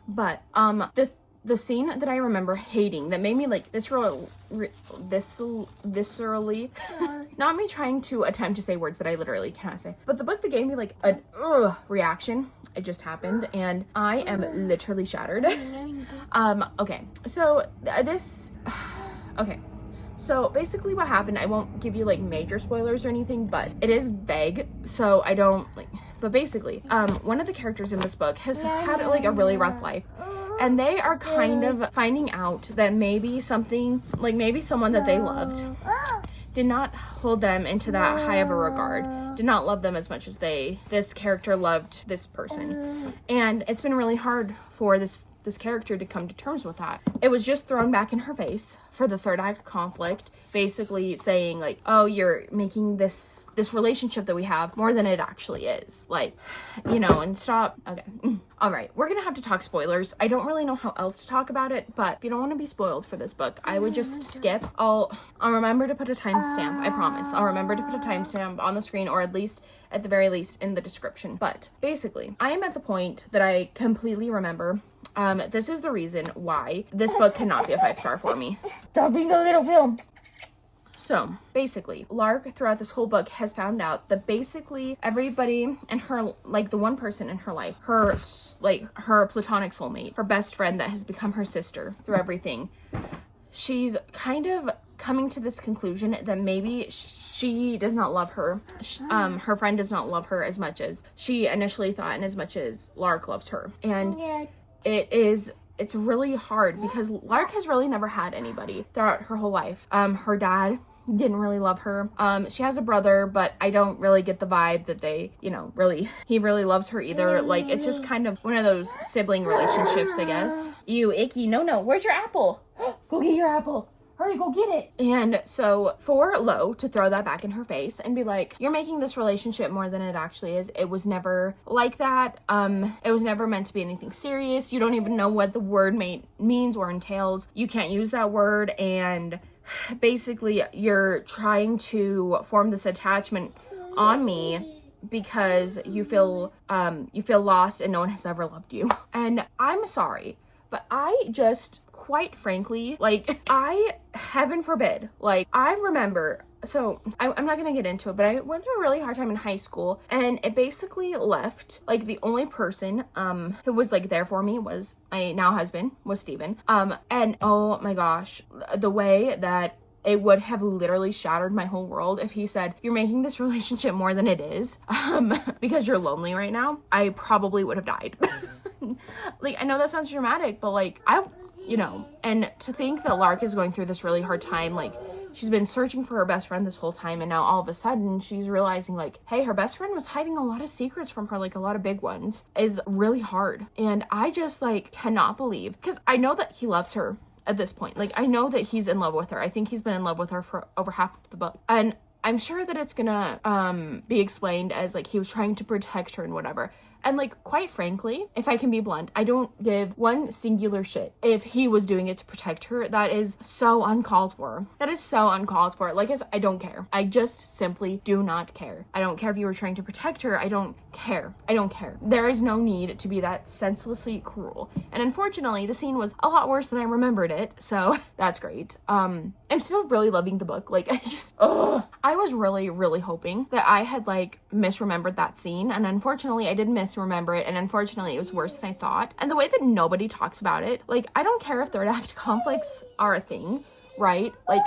But the scene that I remember hating, that made me like viscerally not me trying to attempt to say words that I literally cannot say, but the book that gave me like an reaction, it just happened, and I am literally shattered. So basically what happened, I won't give you like major spoilers or anything, but it is vague, so I don't like, but basically one of the characters in this book has had like a really rough life, and they are kind of finding out that maybe someone that they loved did not hold them into that high of a regard, did not love them as much as this character loved this person. And it's been really hard for this character to come to terms with that. It was just thrown back in her face for the third act conflict, basically saying like, oh, you're making this relationship that we have more than it actually is. Like, you know, and stop. Okay. All right. We're going to have to talk spoilers. I don't really know how else to talk about it, but if you don't want to be spoiled for this book, I would just skip. I'll remember to put a timestamp. I promise. I'll remember to put a timestamp on the screen, or at the very least in the description. But basically, I am at the point that I completely remember. This is the reason why this book cannot be a 5-star for me. Stop being a little film. So, basically, Lark, throughout this whole book, has found out that basically everybody in her, like, the one person in her life, her platonic soulmate, her best friend that has become her sister through everything, she's kind of coming to this conclusion that maybe she does not love her. Her friend does not love her as much as she initially thought, and as much as Lark loves her. And it's really hard because Lark has really never had anybody throughout her whole life. Her dad didn't really love her. She has a brother, but I don't really get the vibe that he really loves her either. Like, it's just kind of one of those sibling relationships, I guess. You icky, no, where's your apple? Go get your apple. Hurry, go get it. And so for Lo to throw that back in her face and be like, you're making this relationship more than it actually is. It was never like that. It was never meant to be anything serious. You don't even know what the word means or entails. You can't use that word. And basically you're trying to form this attachment on me because you feel lost and no one has ever loved you. And I'm sorry, but I just, quite frankly, like, heaven forbid, like, I remember, so I'm not gonna get into it, but I went through a really hard time in high school, and it basically left, like, the only person who was, like, there for me was my now husband, was Steven. And oh my gosh, the way that it would have literally shattered my whole world if he said, you're making this relationship more than it is, because you're lonely right now, I probably would have died. Like, I know that sounds dramatic, but, like, and to think that Lark is going through this really hard time, like, she's been searching for her best friend this whole time, and now all of a sudden she's realizing, like, hey, her best friend was hiding a lot of secrets from her, like, a lot of big ones, is really hard. And I just, like, cannot believe, because I know that he loves her at this point. Like, I know that he's in love with her. I think he's been in love with her for over half of the book. And I'm sure that it's gonna be explained as, like, he was trying to protect her and whatever. And, like, quite frankly, if I can be blunt, I don't give one singular shit if he was doing it to protect her. That is so uncalled for. That is so uncalled for. Like, I don't care. I just simply do not care. I don't care if you were trying to protect her. I don't care. I don't care. There is no need to be that senselessly cruel. And unfortunately, the scene was a lot worse than I remembered it. So that's great. I'm still really loving the book. Like, I was really, really hoping that I had, like, misremembered that scene. And unfortunately, I did misremember it. And unfortunately, it was worse than I thought. And the way that nobody talks about it, like, I don't care if third act conflicts are a thing, right? Like,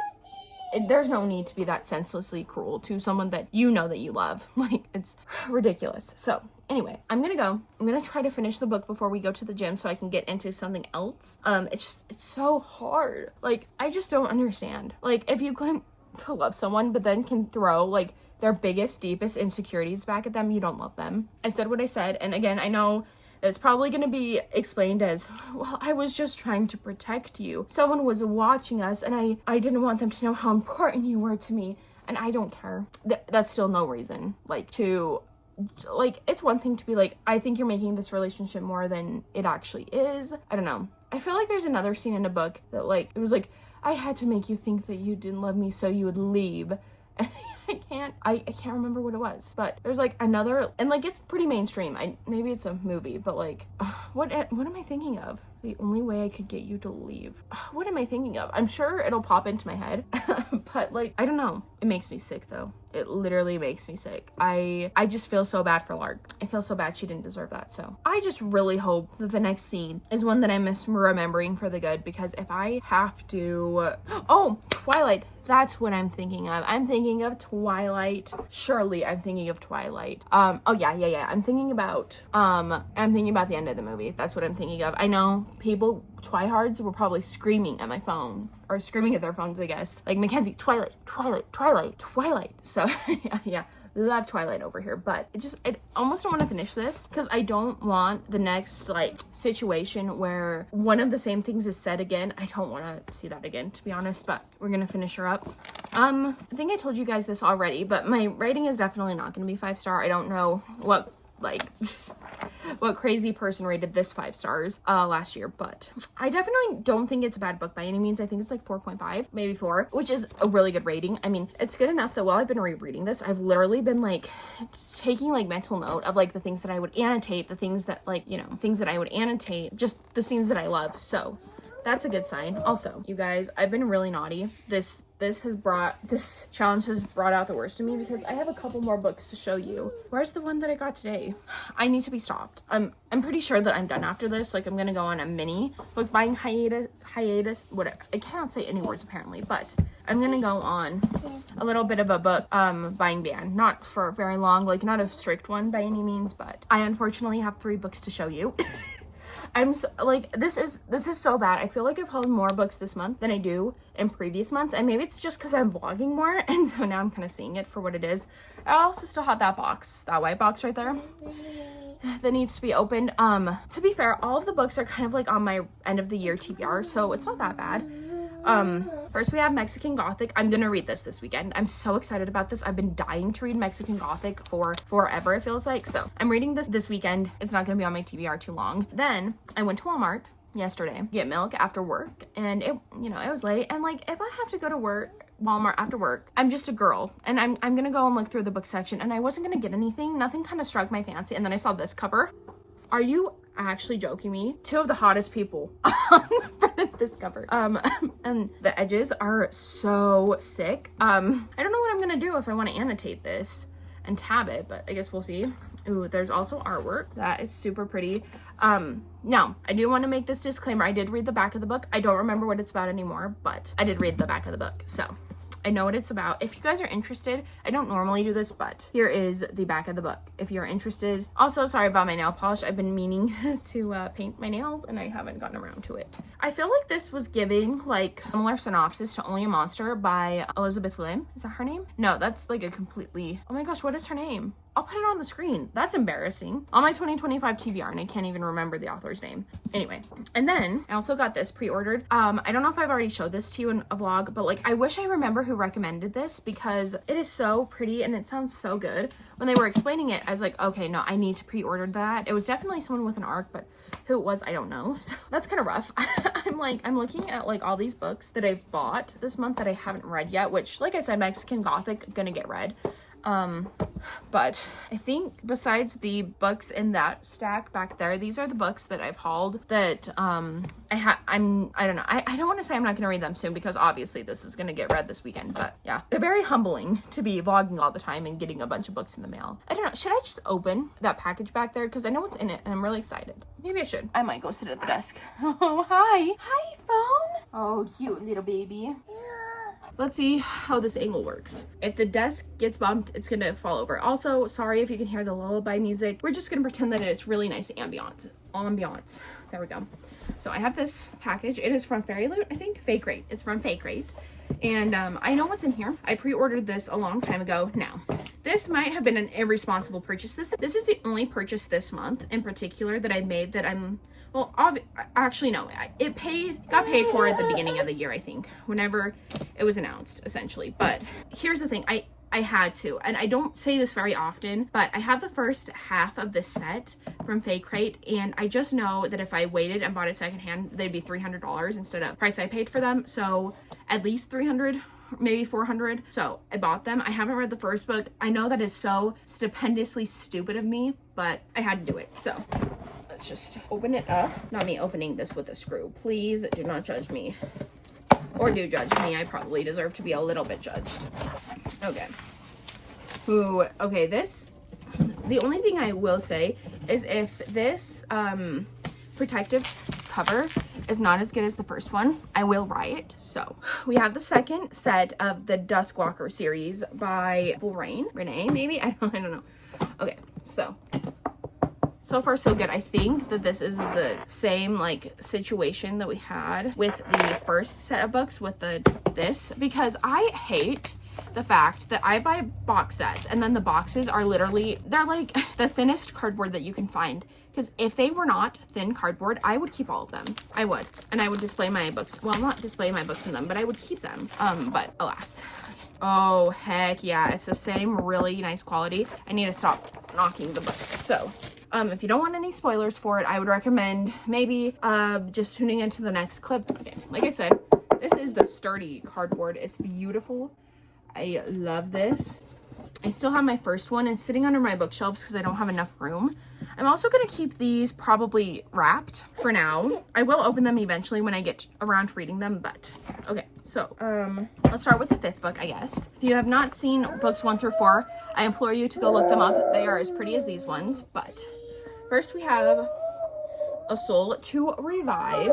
there's no need to be that senselessly cruel to someone that you know that you love. Like, it's ridiculous. So anyway, I'm gonna try to finish the book before we go to the gym so I can get into something else. It's so hard. Like, I just don't understand. Like, if you claim to love someone but then can throw, like, their biggest, deepest insecurities back at them, you don't love them. I said what I said, and again, I know it's probably going to be explained as, well, I was just trying to protect you. Someone was watching us, and I didn't want them to know how important you were to me, and I don't care. That's still no reason, like, to, like, it's one thing to be like, I think you're making this relationship more than it actually is. I don't know. I feel like there's another scene in a book that, like, it was like, I had to make you think that you didn't love me so you would leave. And I can't remember what it was, but there's, like, another, and, like, it's pretty mainstream. Maybe it's a movie, but, like, what am I thinking of? The only way I could get you to leave. What am I thinking of? I'm sure it'll pop into my head, but, like, I don't know. It makes me sick, though. It literally makes me sick. I just feel so bad for Lark. I feel so bad she didn't deserve that. So I just really hope that the next scene is one that I'm misremembering for the good, because if I have to, oh, Twilight. That's what I'm thinking of. I'm thinking of Twilight. Surely I'm thinking of Twilight. Oh yeah. I'm thinking about the end of the movie. That's what I'm thinking of. I know people, tryhards, were probably screaming at my phone, or screaming at their phones, I guess. Like, Makenzie, Twilight, Twilight, Twilight, Twilight. So, yeah. Love Twilight over here, but I almost don't want to finish this because I don't want the next like situation where one of the same things is said again. I don't want to see that again, to be honest, but we're gonna finish her up. I think I told you guys this already, but my rating is definitely not gonna be 5-star. I don't know what like what crazy person rated this 5 stars last year, but I definitely don't think it's a bad book by any means. I think it's like 4.5, maybe 4, which is a really good rating. I mean, it's good enough that while I've been rereading this, I've literally been like taking like mental note of like the things that I would annotate, the things that like, you know, things that I would annotate, just the scenes that I love. So that's a good sign. Also, you guys, I've been really naughty. This challenge has brought out the worst in me because I have a couple more books to show you. Where's the one that I got today? I need to be stopped. I'm pretty sure that I'm done after this. Like, I'm gonna go on a mini book buying hiatus, whatever. I cannot say any words apparently, but I'm gonna go on a little bit of a book buying ban. Not for very long, like not a strict one by any means, but I unfortunately have 3 books to show you. I'm so, like, this is so bad. I feel like I've hauled more books this month than I do in previous months, and maybe it's just because I'm vlogging more, and so now I'm kind of seeing it for what it is. I also still have that box, that white box right there, that needs to be opened. To be fair, all of the books are kind of like on my end of the year TBR, so it's not that bad. First we have Mexican Gothic. I'm gonna read this weekend. I'm so excited about this. I've been dying to read Mexican Gothic for forever, it feels like. So I'm reading this weekend. It's not gonna be on my TBR too long. Then I went to Walmart yesterday to get milk after work, and it was late, and like if I have to go to Walmart after work, I'm just a girl, and I'm gonna go and look through the book section, and I wasn't gonna get anything. Nothing kind of struck my fancy, and then I saw this cover. Are you actually joking me? 2 of the hottest people on the front of this cover. And the edges are so sick. I don't know what I'm gonna do if I want to annotate this and tab it, but I guess we'll see. Ooh, there's also artwork that is super pretty. Now I do want to make this disclaimer. I did read the back of the book. I don't remember what it's about anymore, but I did read the back of the book, so I know what it's about. If you guys are interested, I don't normally do this, but here is the back of the book if you're interested. Also, sorry about my nail polish. I've been meaning to paint my nails, and I haven't gotten around to it. I feel like this was giving like a similar synopsis to Only a Monster by Elizabeth Lim. Is that her name? No, that's like a completely, oh my gosh, what is her name? I'll put it on the screen. That's embarrassing. On my 2025 TBR, and I can't even remember the author's name. Anyway, and then I also got this pre-ordered. I don't know if I've already showed this to you in a vlog, but like I wish I remember who recommended this because it is so pretty and it sounds so good. When they were explaining it, I was like, okay, no, I need to pre-order that. It was definitely someone with an arc, but who it was, I don't know. So that's kind of rough. I'm looking at like all these books that I've bought this month that I haven't read yet, which, like I said, Mexican Gothic, gonna get read. But I think besides the books in that stack back there, these are the books that I've hauled that, I don't know. I don't want to say I'm not going to read them soon because obviously this is going to get read this weekend, but yeah, they're very humbling to be vlogging all the time and getting a bunch of books in the mail. I don't know. Should I just open that package back there? Cause I know what's in it and I'm really excited. Maybe I should. I might go sit at the desk. Oh, hi. Hi, phone. Oh, cute little baby. Let's see how this angle works. If the desk gets bumped, it's gonna fall over. Also, sorry if you can hear the lullaby music. We're just gonna pretend that it's really nice ambiance. There we go. So I have this package. It is from Fairy Loot, I think. Fake Rate. It's from Fake Rate. And I know what's in here. I pre-ordered this a long time ago. Now, this might have been an irresponsible purchase. This is the only purchase this month in particular that I made that I'm, well, actually no, it got paid for at the beginning of the year, I think, whenever it was announced, essentially. But here's the thing, I had to, and I don't say this very often, but I have the first half of this set from Fake Rate, and I just know that if I waited and bought it secondhand, they'd be $300 instead of the price I paid for them. So at least $300, maybe $400. So I bought them. I haven't read the first book. I know that is so stupendously stupid of me, but I had to do it. So let's just open it up. Not me opening this with a screw. Please do not judge me. Or do judge me. I probably deserve to be a little bit judged. Okay. Ooh, okay, the only thing I will say is if this protective cover is not as good as the first one, I will riot. So we have the second set of the Duskwalker series by Renee, maybe? I don't know. Okay, so So far so good. I think that this is the same like situation that we had with the first set of books with this, because I hate the fact that I buy box sets and then the boxes are literally, they're like the thinnest cardboard that you can find. Because if they were not thin cardboard, I would keep all of them. I would. And I would display my books. Well, not display my books in them, but I would keep them. But alas. Oh, heck yeah. It's the same really nice quality. I need to stop knocking the books. So, if you don't want any spoilers for it, I would recommend maybe just tuning into the next clip. Okay, like I said, this is the sturdy cardboard. It's beautiful. I love this. I still have my first one. It's sitting under my bookshelves because I don't have enough room. I'm also going to keep these probably wrapped for now. I will open them eventually when I get around to reading them, but okay. So, let's start with the 5th book, I guess. If you have not seen books 1 through 4, I implore you to go look them up. They are as pretty as these ones, but first we have A Soul to Revive.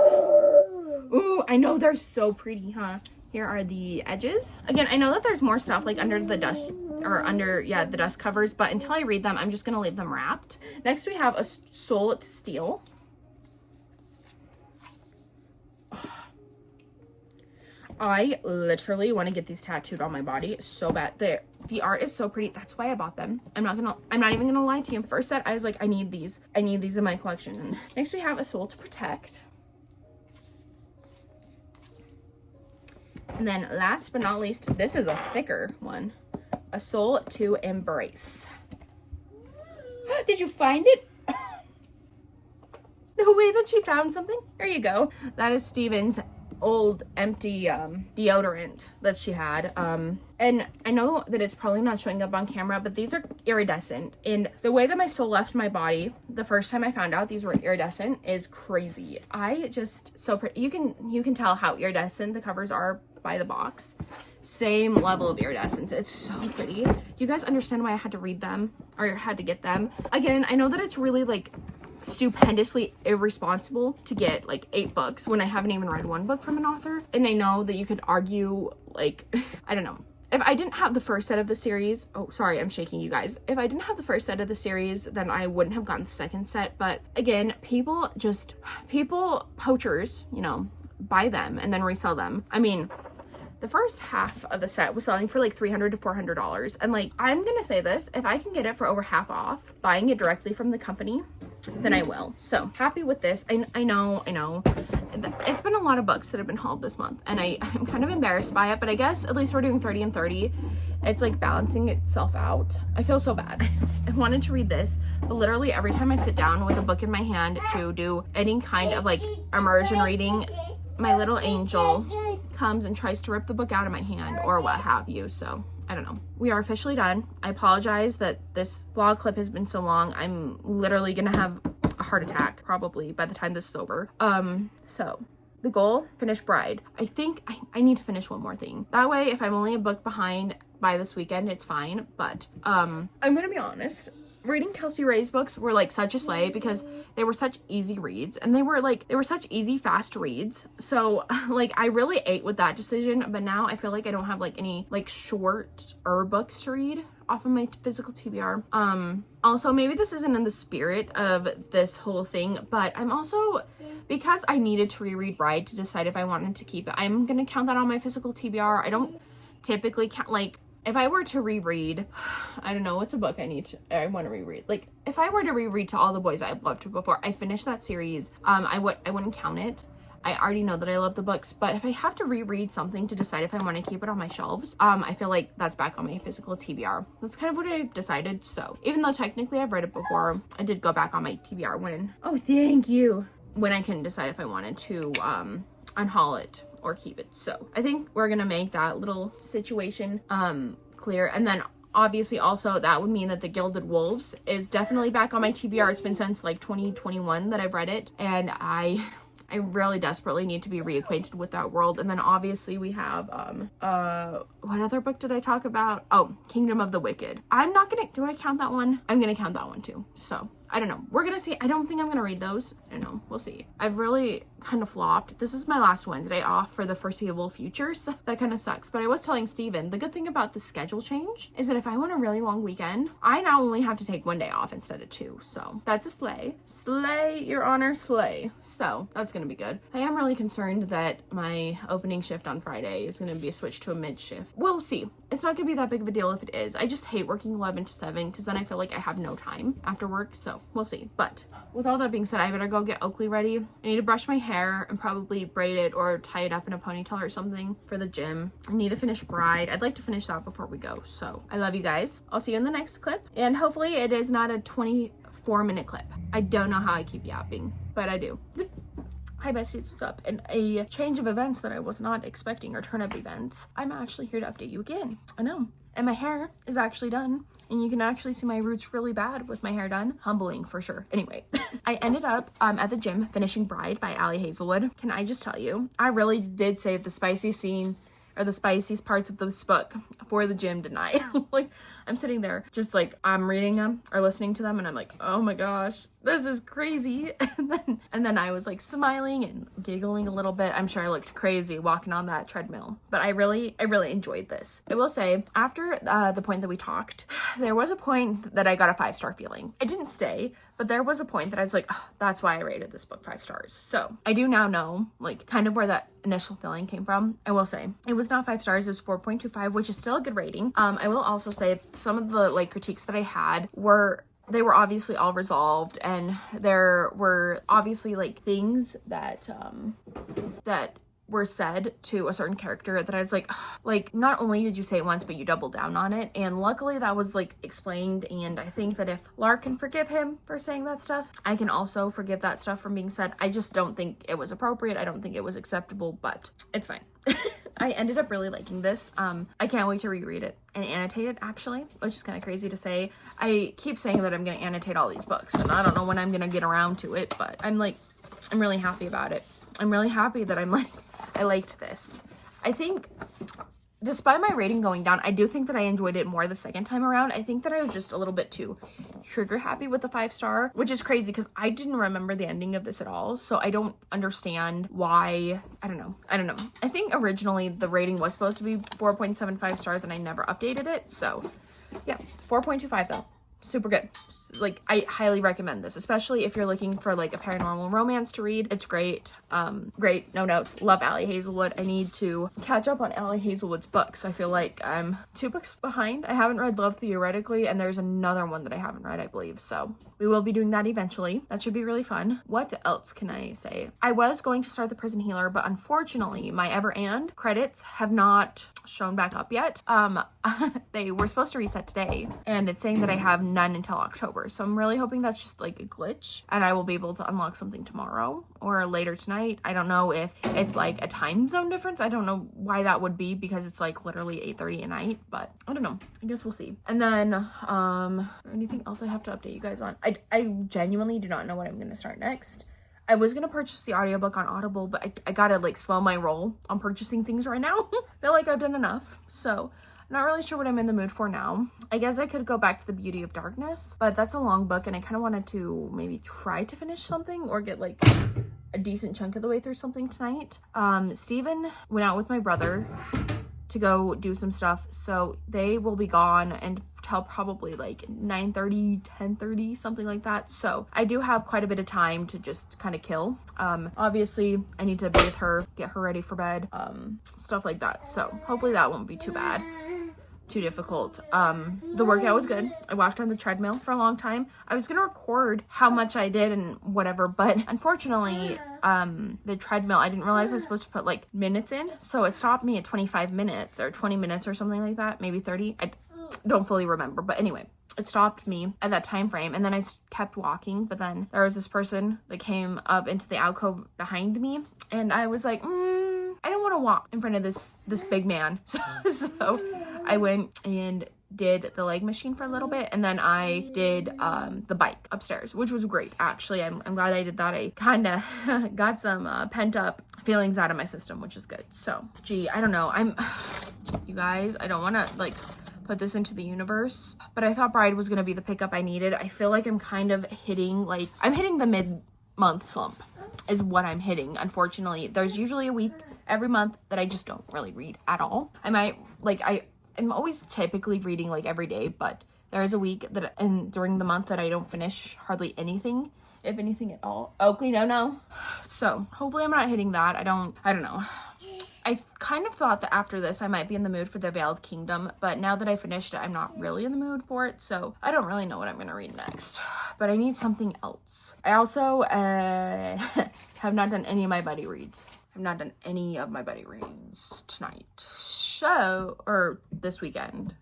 Ooh, I know they're so pretty, huh? Here are the edges. Again, I know that there's more stuff like under the dust or under, yeah, the dust covers, but until I read them, I'm just gonna leave them wrapped. Next, we have A Soul to Steal. I literally want to get these tattooed on my body so bad. The art is so pretty. That's why I bought them. I'm not even gonna lie to you. First set, I was like, I need these in my collection. And next, we have A Soul to Protect. And then last but not least, this is a thicker one. A Soul to Embrace. Did you find it? The way that she found something? There you go. That is Steven's old empty deodorant that she had. And I know that it's probably not showing up on camera, but these are iridescent. And the way that my soul left my body the first time I found out these were iridescent is crazy. I just, so pretty. You can tell how iridescent the covers are by the box. Same level of iridescence. It's so pretty. Do you guys understand why I had to read them or had to get them? Again, I know that it's really like stupendously irresponsible to get like 8 books when I haven't even read 1 book from an author. And I know that you could argue like, I don't know. If I didn't have the first set of the series, oh, sorry, I'm shaking you guys. If I didn't have the first set of the series, then I wouldn't have gotten the second set. But again, people, poachers, you know, buy them and then resell them. I mean, the first half of the set was selling for like $300 to $400. And like, I'm gonna say this, if I can get it for over half off, buying it directly from the company, then I will. So happy with this. I know. It's been a lot of books that have been hauled this month and I'm kind of embarrassed by it, but I guess at least we're doing 30 and 30. It's like balancing itself out. I feel so bad. I wanted to read this, but literally every time I sit down with a book in my hand to do any kind of like immersion reading, my little angel comes and tries to rip the book out of my hand or what have you. So I don't know. We are officially done. I apologize that this vlog clip has been so long. I'm literally gonna have a heart attack probably by the time this is over. So the goal, finish Bride. I think I need to finish one more thing. That way, if I'm only a book behind by this weekend, it's fine. But I'm gonna be honest. Reading Kelsey Ray's books were like such a slay because they were such easy reads and they were such easy, fast reads. So like I really ate with that decision, but now I feel like I don't have like any like shorter books to read off of my physical TBR. Also maybe this isn't in the spirit of this whole thing, but I'm also, because I needed to reread Bride to decide if I wanted to keep it, I'm gonna count that on my physical TBR. I don't typically count, like, if I were to reread, I don't know, what's a book I want to reread? Like, if I were to reread To All the Boys I've Loved before I finished that series, I wouldn't count it. I already know that I love the books, but if I have to reread something to decide if I want to keep it on my shelves, I feel like that's back on my physical TBR. That's kind of what I decided. So even though technically I've read it before, I did go back on my TBR when I couldn't decide if I wanted to unhaul it or keep it. So I think we're gonna make that little situation clear. And then obviously also that would mean that The Gilded Wolves is definitely back on my TBR. It's been since like 2021 that I've read it, and I really desperately need to be reacquainted with that world. And then obviously we have what other book did I talk about? Oh, Kingdom of the Wicked. I'm not gonna, do I count that one? I'm gonna count that one too. So I don't know. We're gonna see. I don't think I'm gonna read those. I don't know. We'll see. I've really kind of flopped. This is my last Wednesday off for the foreseeable future, so that kind of sucks. But I was telling Steven, the good thing about the schedule change is that if I want a really long weekend, I now only have to take 1 day off instead of 2. So that's a slay. Slay, Your Honor, slay. So that's gonna be good. I am really concerned that my opening shift on Friday is gonna be a switch to a mid shift. We'll see. It's not gonna be that big of a deal if it is. I just hate working 11 to 7 because then I feel like I have no time after work. So we'll see. But with all that being said, I better go get Oakley ready. I need to brush my hair and probably braid it or tie it up in a ponytail or something for the gym. I need to finish Bride. I'd like to finish that before we go. So I love you guys. I'll see you in the next clip. And hopefully it is not a 24-minute clip. I don't know how I keep yapping, but I do. Hi besties, what's up? And a change of events that I was not expecting, or turn-up events. I'm actually here to update you again. I know. And my hair is actually done. And you can actually see my roots really bad with my hair done. Humbling for sure. Anyway, I ended up at the gym finishing Bride by Ali Hazelwood. Can I just tell you, I really did save the spicy scene or the spiciest parts of this book for the gym tonight. Like, I'm sitting there just like I'm reading them or listening to them and I'm like, oh my gosh, this is crazy. And then I was like smiling and giggling a little bit. I'm sure I looked crazy walking on that treadmill, but I really enjoyed this. I will say, after the point that we talked, there was a point that I got a 5-star feeling. I didn't stay, but there was a point that I was like, oh, that's why I rated this book 5 stars. So I do now know like kind of where that initial feeling came from. I will say it was not 5 stars, it was 4.25, which is still a good rating. I will also say some of the like critiques that I had were obviously all resolved, and there were obviously like things that that were said to a certain character that I was like not only did you say it once, but you doubled down on it. And luckily that was like explained. And I think that if Lark can forgive him for saying that stuff, I can also forgive that stuff from being said. I just don't think it was appropriate. I don't think it was acceptable, but it's fine. I ended up really liking this. I can't wait to reread it and annotate it, actually, which is kind of crazy to say. I keep saying that I'm going to annotate all these books, and I don't know when I'm going to get around to it, but I'm really happy about it. I'm really happy that I liked this. I think, despite my rating going down, I do think that I enjoyed it more the second time around. I think that I was just a little bit too trigger happy with the 5-star, which is crazy because I didn't remember the ending of this at all. So I don't understand why. I don't know. I think originally the rating was supposed to be 4.75 stars and I never updated it. So yeah, 4.25 though. Super good. Like, I highly recommend this, especially if you're looking for like a paranormal romance to read. It's great. Great. No notes. Love Ali Hazelwood. I need to catch up on Ali Hazelwood's books. I feel like I'm 2 books behind. I haven't read Love Theoretically, and there's another one that I haven't read, I believe. So we will be doing that eventually. That should be really fun. What else can I say? I was going to start The Prison Healer, but unfortunately my Ever And credits have not shown back up yet. They were supposed to reset today, and it's saying that I have none until October. So I'm really hoping that's just like a glitch and I will be able to unlock something tomorrow or later tonight. I don't know if it's like a time zone difference. I don't know why that would be because it's like literally 8:30 at night, but I don't know. I guess we'll see. And then anything else I have to update you guys on? I genuinely do not know what I'm going to start next. I was going to purchase the audiobook on Audible, but I gotta like slow my roll on purchasing things right now. I feel like I've done enough. So I'm not really sure what I'm in the mood for now. I guess I could go back to The Beauty of Darkness, but that's a long book and I kind of wanted to maybe try to finish something or get like a decent chunk of the way through something tonight. Steven went out with my brother to go do some stuff, so they will be gone until probably like 9:30, 10:30, something like that. So I do have quite a bit of time to just kind of kill. Obviously I need to bathe her, get her ready for bed, stuff like that. So hopefully that won't be too bad, too difficult. The workout was good. I walked on the treadmill for a long time. I was gonna record how much I did and whatever, but unfortunately the treadmill, I didn't realize I was supposed to put like minutes in, so it stopped me at 25 minutes or 20 minutes or something like that, maybe 30. I don't fully remember, but anyway, it stopped me at that time frame, and then I kept walking. But then there was this person that came up into the alcove behind me, and I was like, I don't want to walk in front of this big man. So I went and did the leg machine for a little bit, and then I did the bike upstairs, which was great actually. I'm glad I did that. I kind of got some pent up feelings out of my system, which is good. So gee, I don't know, You guys, I don't want to like put this into the universe, but I thought Bride was going to be the pickup I needed. I feel like I'm kind of hitting like, I'm hitting the mid-month slump is what I'm hitting. Unfortunately, there's usually a week every month that I just don't really read at all. I might like, I'm always typically reading like every day, but there is a week that, and during the month that I don't finish hardly anything, if anything at all. Oakley, no. So hopefully I'm not hitting that. I don't know. I kind of thought that after this I might be in the mood for The Veiled Kingdom, but now that I finished it, I'm not really in the mood for it, so I don't really know what I'm going to read next. But I need something else. I also have not done any of my buddy reads. I've not done any of my buddy reads tonight. Or this week. And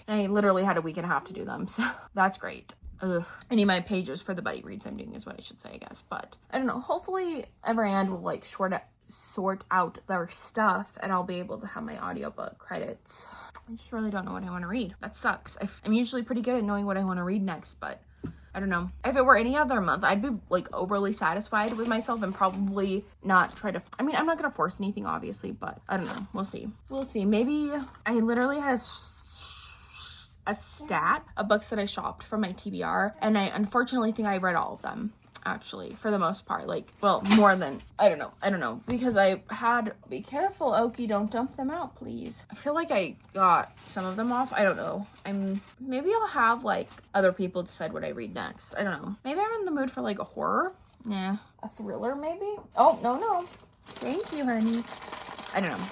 I literally had a week and a half to do them, so that's great. Ugh. Any of my pages for the buddy reads I'm doing is what I should say, I guess. But I don't know. Hopefully Everand will like sort out their stuff and I'll be able to have my audiobook credits. I just really don't know what I want to read. That sucks. I'm usually pretty good at knowing what I want to read next, but I don't know. If it were any other month, I'd be like overly satisfied with myself and probably not try to, I mean, I'm not going to force anything obviously, but I don't know. We'll see. Maybe I literally had a stat of books that I shopped from my TBR, and I unfortunately think I read all of them, actually, for the most part. Like, well, more than, I don't know, because I had, be careful, Oki, don't dump them out, please. I feel like I got some of them off. I don't know. Maybe I'll have like other people decide what I read next. I don't know. Maybe I'm in the mood for like a horror. Nah. A thriller, maybe? Oh, no. Thank you, honey. I don't know.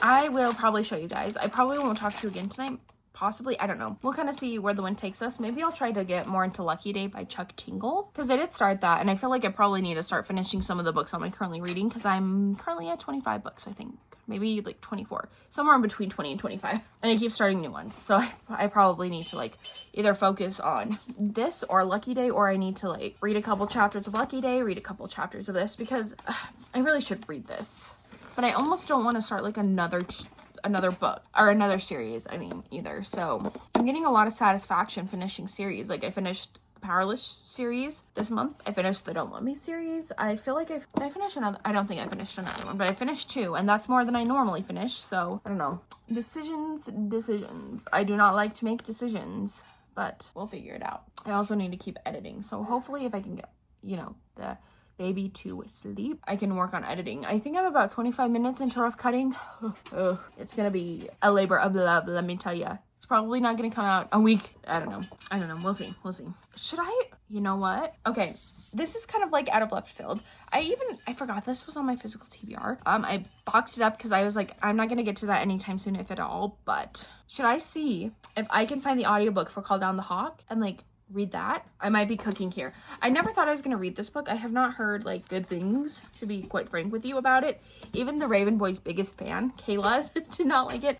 I will probably show you guys. I probably won't talk to you again tonight. Possibly, I don't know. We'll kind of see where the wind takes us. Maybe I'll try to get more into Lucky Day by Chuck Tingle, because I did start that, and I feel like I probably need to start finishing some of the books I'm currently reading, because I'm currently at 25 books, I think. Maybe like 24. Somewhere in between 20 and 25. And I keep starting new ones. So I probably need to like either focus on this or Lucky Day, or I need to like read a couple chapters of Lucky Day, read a couple chapters of this, because I really should read this. But I almost don't want to start like another book or another series, either. So I'm getting a lot of satisfaction finishing series. Like I finished the Powerless series this month. I finished the Don't Let Me series. I feel like I finished another. I don't think I finished another one, but I finished 2, and that's more than I normally finish. So I don't know. Decisions. I do not like to make decisions, but we'll figure it out. I also need to keep editing. So hopefully if I can get, the baby to sleep, I can work on editing. I think I'm about 25 minutes into rough cutting. It's gonna be a labor of love, let me tell you. It's probably not gonna come out a week. I don't know. We'll see. Should I? You know what? Okay, this is kind of like out of left field. I forgot this was on my physical TBR. I boxed it up because I was like, I'm not gonna get to that anytime soon, if at all. But should I see if I can find the audiobook for Call Down the Hawk and like read that? I might be cooking here. I never thought I was gonna read this book. I have not heard like good things, to be quite frank with you, about it. Even the Raven Boy's biggest fan, Kayla, did not like it.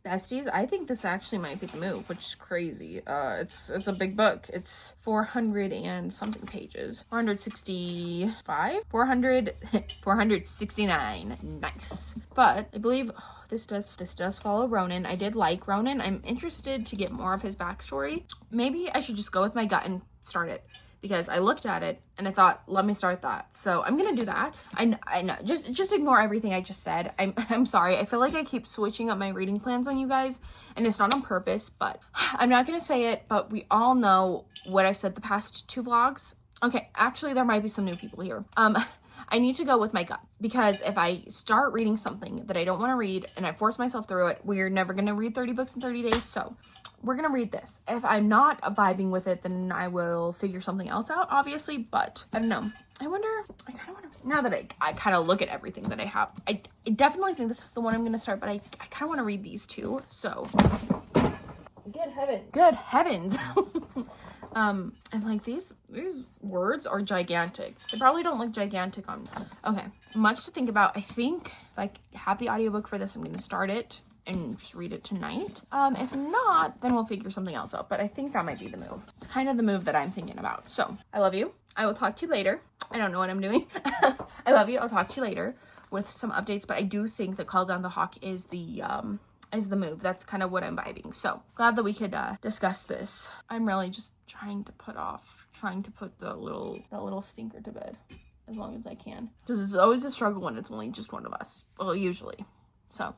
Besties, I think this actually might be the move, which is crazy. It's a big book. It's 400 and something pages. 465? 469. Nice. But I believe this does follow Ronan. I did like Ronan. I'm interested to get more of his backstory. Maybe I should just go with my gut and start it, because I looked at it and I thought, let me start that. So I'm gonna do that. I know, just ignore everything I just said. I'm sorry. I feel like I keep switching up my reading plans on you guys, and it's not on purpose, but I'm not gonna say it, but we all know what I've said the past 2 vlogs. Okay, actually there might be some new people here. I need to go with my gut, because if I start reading something that I don't want to read and I force myself through it, we're never going to read 30 books in 30 days. So we're going to read this. If I'm not vibing with it, then I will figure something else out, obviously. But I don't know. I kind of want to, now that I kind of look at everything that I have, I definitely think this is the one I'm going to start, but I kind of want to read these 2. So good heavens. And like these words are gigantic. They probably don't look gigantic on. Okay, much to think about. I think if I have the audiobook for this, I'm going to start it and just read it tonight. If not, then we'll figure something else out. But I think that might be the move. It's kind of the move that I'm thinking about. So I love you. I will talk to you later. I don't know what I'm doing. I love you. I'll talk to you later with some updates. But I do think that Call Down the Hawk is the move. That's kind of what I'm vibing. So glad that we could discuss this. I'm really just trying to put the little stinker to bed as long as I can, because it's always a struggle when it's only just one of us. Well, usually. So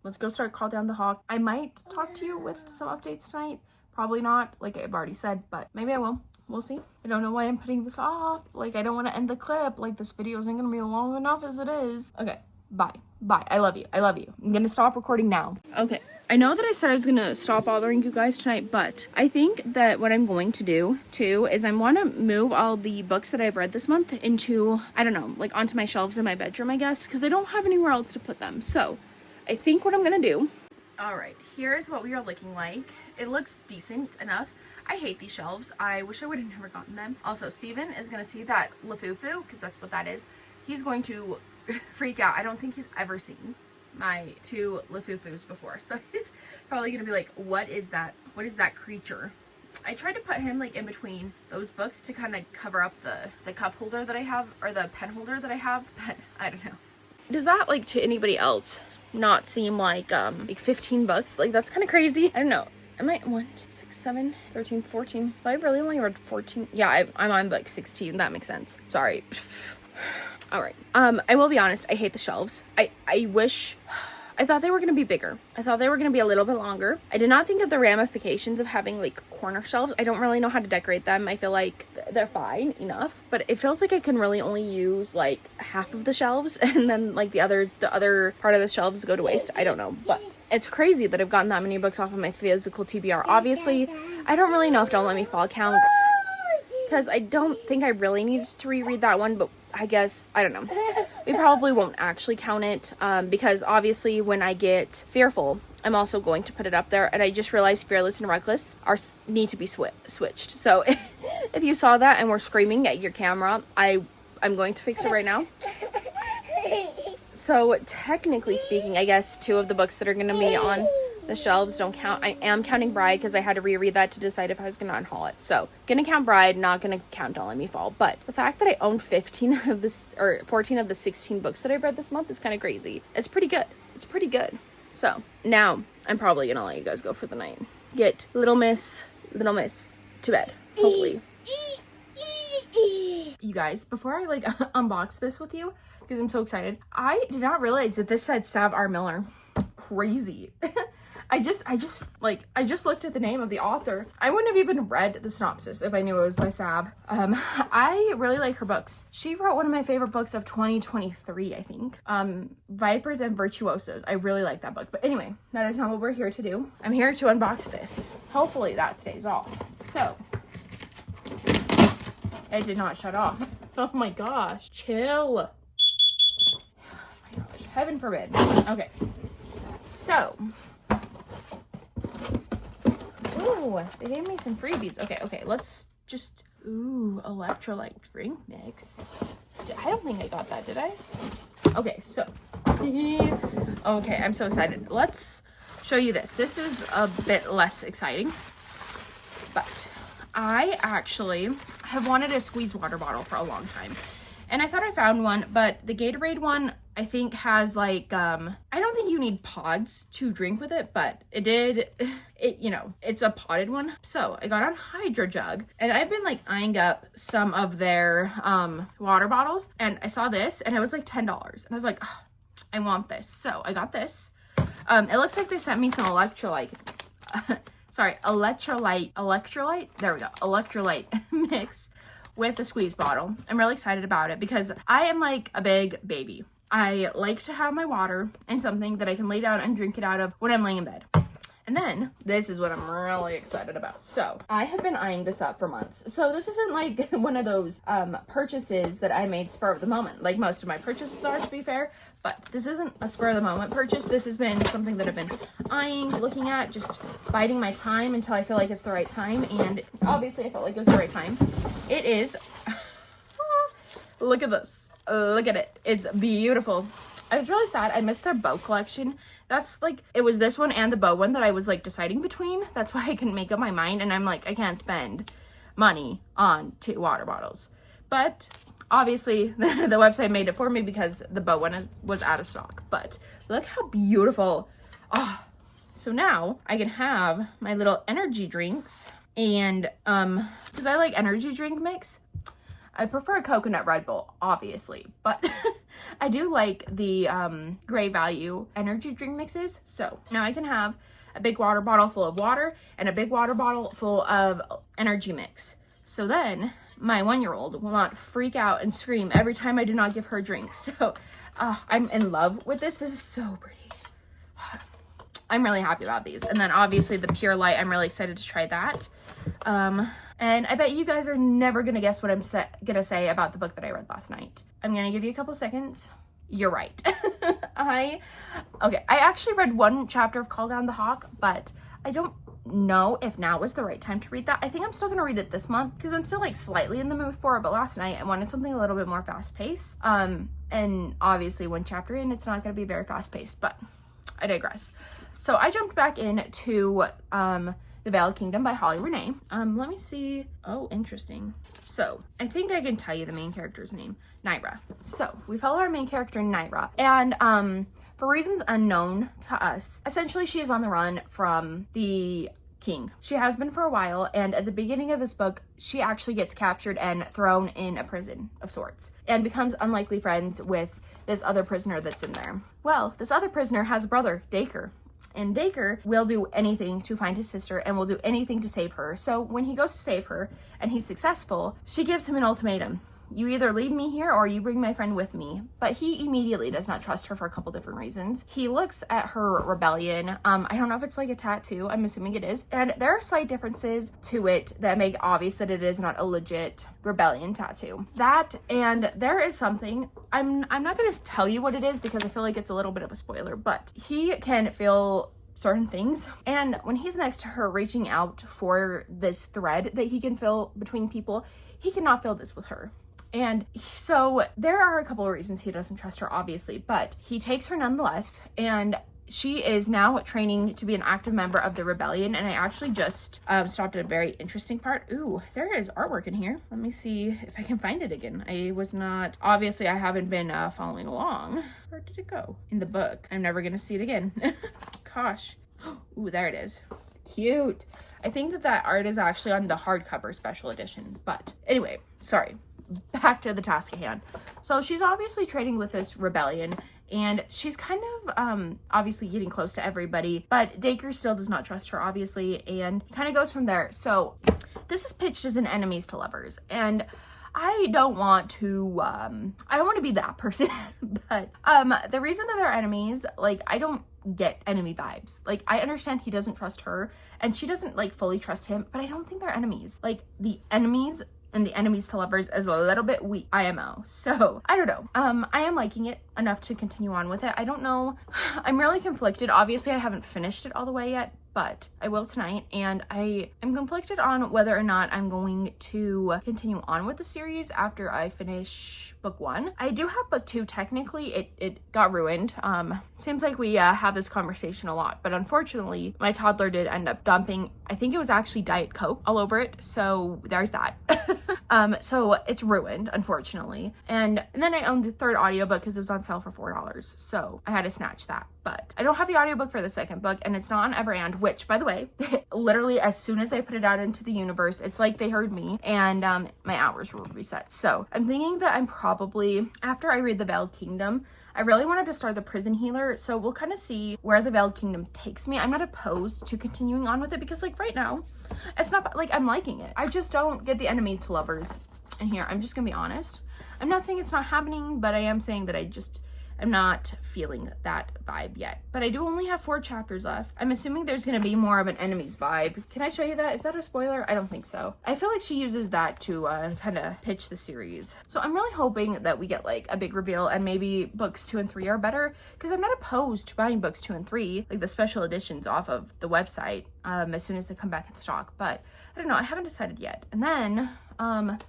let's go start Call Down the Hawk. I might talk to you with some updates tonight. Probably not, like I've already said, but maybe I will. We'll see. I don't know why I'm putting this off. Like, I don't want to end the clip. Like, this video isn't gonna be long enough as it is. Okay, bye. Bye. I love you. I love you. I'm gonna stop recording now. Okay. I know that I said I was gonna stop bothering you guys tonight, but I think that what I'm going to do too is I want to move all the books that I've read this month into, I don't know, like onto my shelves in my bedroom, I guess, because I don't have anywhere else to put them. So I think what I'm gonna do. All right, here's what we are looking like. It looks decent enough. I hate these shelves. I wish I would have never gotten them. Also, Steven is gonna see that Lafufu, because that's what that is. He's going to freak out. I don't think he's ever seen my two Lafufus before, so he's probably gonna be like, what is that? What is that creature? I tried to put him like in between those books to kind of cover up the cup holder that I have, or the pen holder that I have, but I don't know. Does that, like, to anybody else not seem like 15 books? Like, that's kind of crazy. I don't know. Am I 1, 2, 6, 7, 13, 14? Have I really only read 14? Yeah, I'm on like 16. That makes sense. Sorry. All right. I will be honest. I hate the shelves. I thought they were going to be bigger. I thought they were going to be a little bit longer. I did not think of the ramifications of having like corner shelves. I don't really know how to decorate them. I feel like they're fine enough, but it feels like I can really only use like half of the shelves, and then like the other part of the shelves go to waste. I don't know, but it's crazy that I've gotten that many books off of my physical TBR. Obviously, I don't really know if Don't Let Me Fall counts, because I don't think I really needed to reread that one, but I guess, I don't know. We probably won't actually count it, because obviously when I get Fearful, I'm also going to put it up there, and I just realized Fearless and Reckless need to be switched. So if you saw that and were screaming at your camera, I'm going to fix it right now. So technically speaking, I guess 2 of the books that are going to be on the shelves don't count. I am counting Bride because I had to reread that to decide if I was going to unhaul it. So, gonna count Bride, not gonna count Don't Let Me Fall. But the fact that I own 14 of the 16 books that I've read this month is kind of crazy. It's pretty good. It's pretty good. So, now I'm probably gonna let you guys go for the night. Get little miss to bed, hopefully. You guys, before I like unbox this with you, because I'm so excited, I did not realize that this said Sav R. Miller. Crazy. I just looked at the name of the author. I wouldn't have even read the synopsis if I knew it was by Sab. I really like her books. She wrote one of my favorite books of 2023, I think. Vipers and Virtuosos. I really like that book. But anyway, that is not what we're here to do. I'm here to unbox this. Hopefully that stays off. So, it did not shut off. Oh my gosh. Chill. Oh my gosh. Heaven forbid. Okay. So, ooh, they gave me some freebies. Okay, let's just, electrolyte drink mix. I don't think I got that, did I? Okay, so, okay, I'm so excited. Let's show you this. This is a bit less exciting, but I actually have wanted a squeeze water bottle for a long time. And I thought I found one, but the Gatorade one, I think, has like, I don't think you need pods to drink with it, but it's a potted one. So I got on Hydro Jug, and I've been like eyeing up some of their water bottles, and I saw this, and it was like $10. And I was like, oh, I want this. So I got this. It looks like they sent me some electrolyte, there we go, electrolyte mix with a squeeze bottle. I'm really excited about it because I am like a big baby. I like to have my water and something that I can lay down and drink it out of when I'm laying in bed. And then this is what I'm really excited about. So I have been eyeing this up for months. So this isn't like one of those purchases that I made spur of the moment, like most of my purchases are, to be fair. But this isn't a spur of the moment purchase. This has been something that I've been eyeing, looking at, just biding my time until I feel like it's the right time. And obviously I felt like it was the right time. It is, look at this. Look at it. It's beautiful. I was really sad. I missed their bow collection. That's like, it was this one and the bow one that I was like deciding between. That's why I couldn't make up my mind. And I'm like, I can't spend money on 2 water bottles. But obviously the website made it for me because the bow one was out of stock. But look how beautiful. Oh, so now I can have my little energy drinks. And because I like energy drink mix, I prefer a coconut Red Bull, obviously, but I do like the Gray Value energy drink mixes. So now I can have a big water bottle full of water and a big water bottle full of energy mix. So then my 1-year-old will not freak out and scream every time I do not give her a drink. So I'm in love with this. This is so pretty. I'm really happy about these. And then obviously the Pure Light, I'm really excited to try that. And I bet you guys are never gonna guess what I'm gonna say about the book that I read last night. I'm gonna give you a couple seconds. You're right. I actually read 1 chapter of Call Down the Hawk, but I don't know if now is the right time to read that. I think I'm still gonna read it this month because I'm still like slightly in the mood for it, but last night I wanted something a little bit more fast-paced. And obviously 1 chapter in, it's not gonna be very fast-paced, but I digress. So I jumped back into The Veiled Kingdom by Holly Renee. Let me see. Oh, interesting. So I think I can tell you the main character's name, Naira. So we follow our main character, Naira, and for reasons unknown to us, essentially she is on the run from the king. She has been for a while, and at the beginning of this book, she actually gets captured and thrown in a prison of sorts and becomes unlikely friends with this other prisoner that's in there. Well, this other prisoner has a brother, Dacre. And Dacre will do anything to find his sister and will do anything to save her. So when he goes to save her and he's successful, she gives him an ultimatum. You either leave me here or you bring my friend with me. But he immediately does not trust her for a couple different reasons. He looks at her rebellion. I don't know if it's like a tattoo. I'm assuming it is. And there are slight differences to it that make obvious that it is not a legit rebellion tattoo. That, and there is something, I'm not going to tell you what it is because I feel like it's a little bit of a spoiler, but he can feel certain things. And when he's next to her reaching out for this thread that he can feel between people, he cannot feel this with her. And so there are a couple of reasons he doesn't trust her, obviously, but he takes her nonetheless, and she is now training to be an active member of the rebellion. And I actually just stopped at a very interesting part. Ooh, there is artwork in here. Let me see if I can find it again. Obviously I haven't been following along. Where did it go? In the book. I'm never gonna see it again. Gosh. Ooh, there it is. Cute. I think that art is actually on the hardcover special edition, but anyway, sorry. Back to the task at hand. So she's obviously trading with this rebellion, and she's kind of obviously getting close to everybody, but Dacre still does not trust her, obviously, and kind of goes from there. So this is pitched as an enemies to lovers, and I don't want to be that person, but the reason that they're enemies, like, I don't get enemy vibes. Like, I understand he doesn't trust her, and she doesn't, like, fully trust him, but I don't think they're enemies. Like, the enemies and the enemies to lovers is a little bit weak IMO. So I don't know. I am liking it enough to continue on with it. I don't know. I'm really conflicted. Obviously I haven't finished it all the way yet, but I will tonight, and I am conflicted on whether or not I'm going to continue on with the series after I finish book 1. I do have book 2. Technically it got ruined. Seems like we have this conversation a lot, but unfortunately my toddler did end up dumping, I think it was actually Diet Coke all over it, so there's that. So it's ruined, unfortunately. And then I owned the 3rd audiobook because it was on sale for $4, so I had to snatch that. But I don't have the audiobook for the 2nd book, and it's not on Everand, which, by the way, literally as soon as I put it out into the universe, it's like they heard me, and my hours were reset. So I'm thinking that I'm probably, after I read The Veiled Kingdom, I really wanted to start The Prison Healer, so we'll kind of see where The Veiled Kingdom takes me. I'm not opposed to continuing on with it because, like, right now, it's not, like, I'm liking it. I just don't get the enemies to lovers in here. I'm just gonna be honest. I'm not saying it's not happening, but I am saying that I'm not feeling that vibe yet. But I do only have 4 chapters left. I'm assuming there's going to be more of an enemies vibe. Can I show you that? Is that a spoiler? I don't think so. I feel like she uses that to kind of pitch the series. So I'm really hoping that we get like a big reveal and maybe books 2 and 3 are better, because I'm not opposed to buying books 2 and 3, like the special editions off of the website as soon as they come back in stock. But I don't know. I haven't decided yet. And then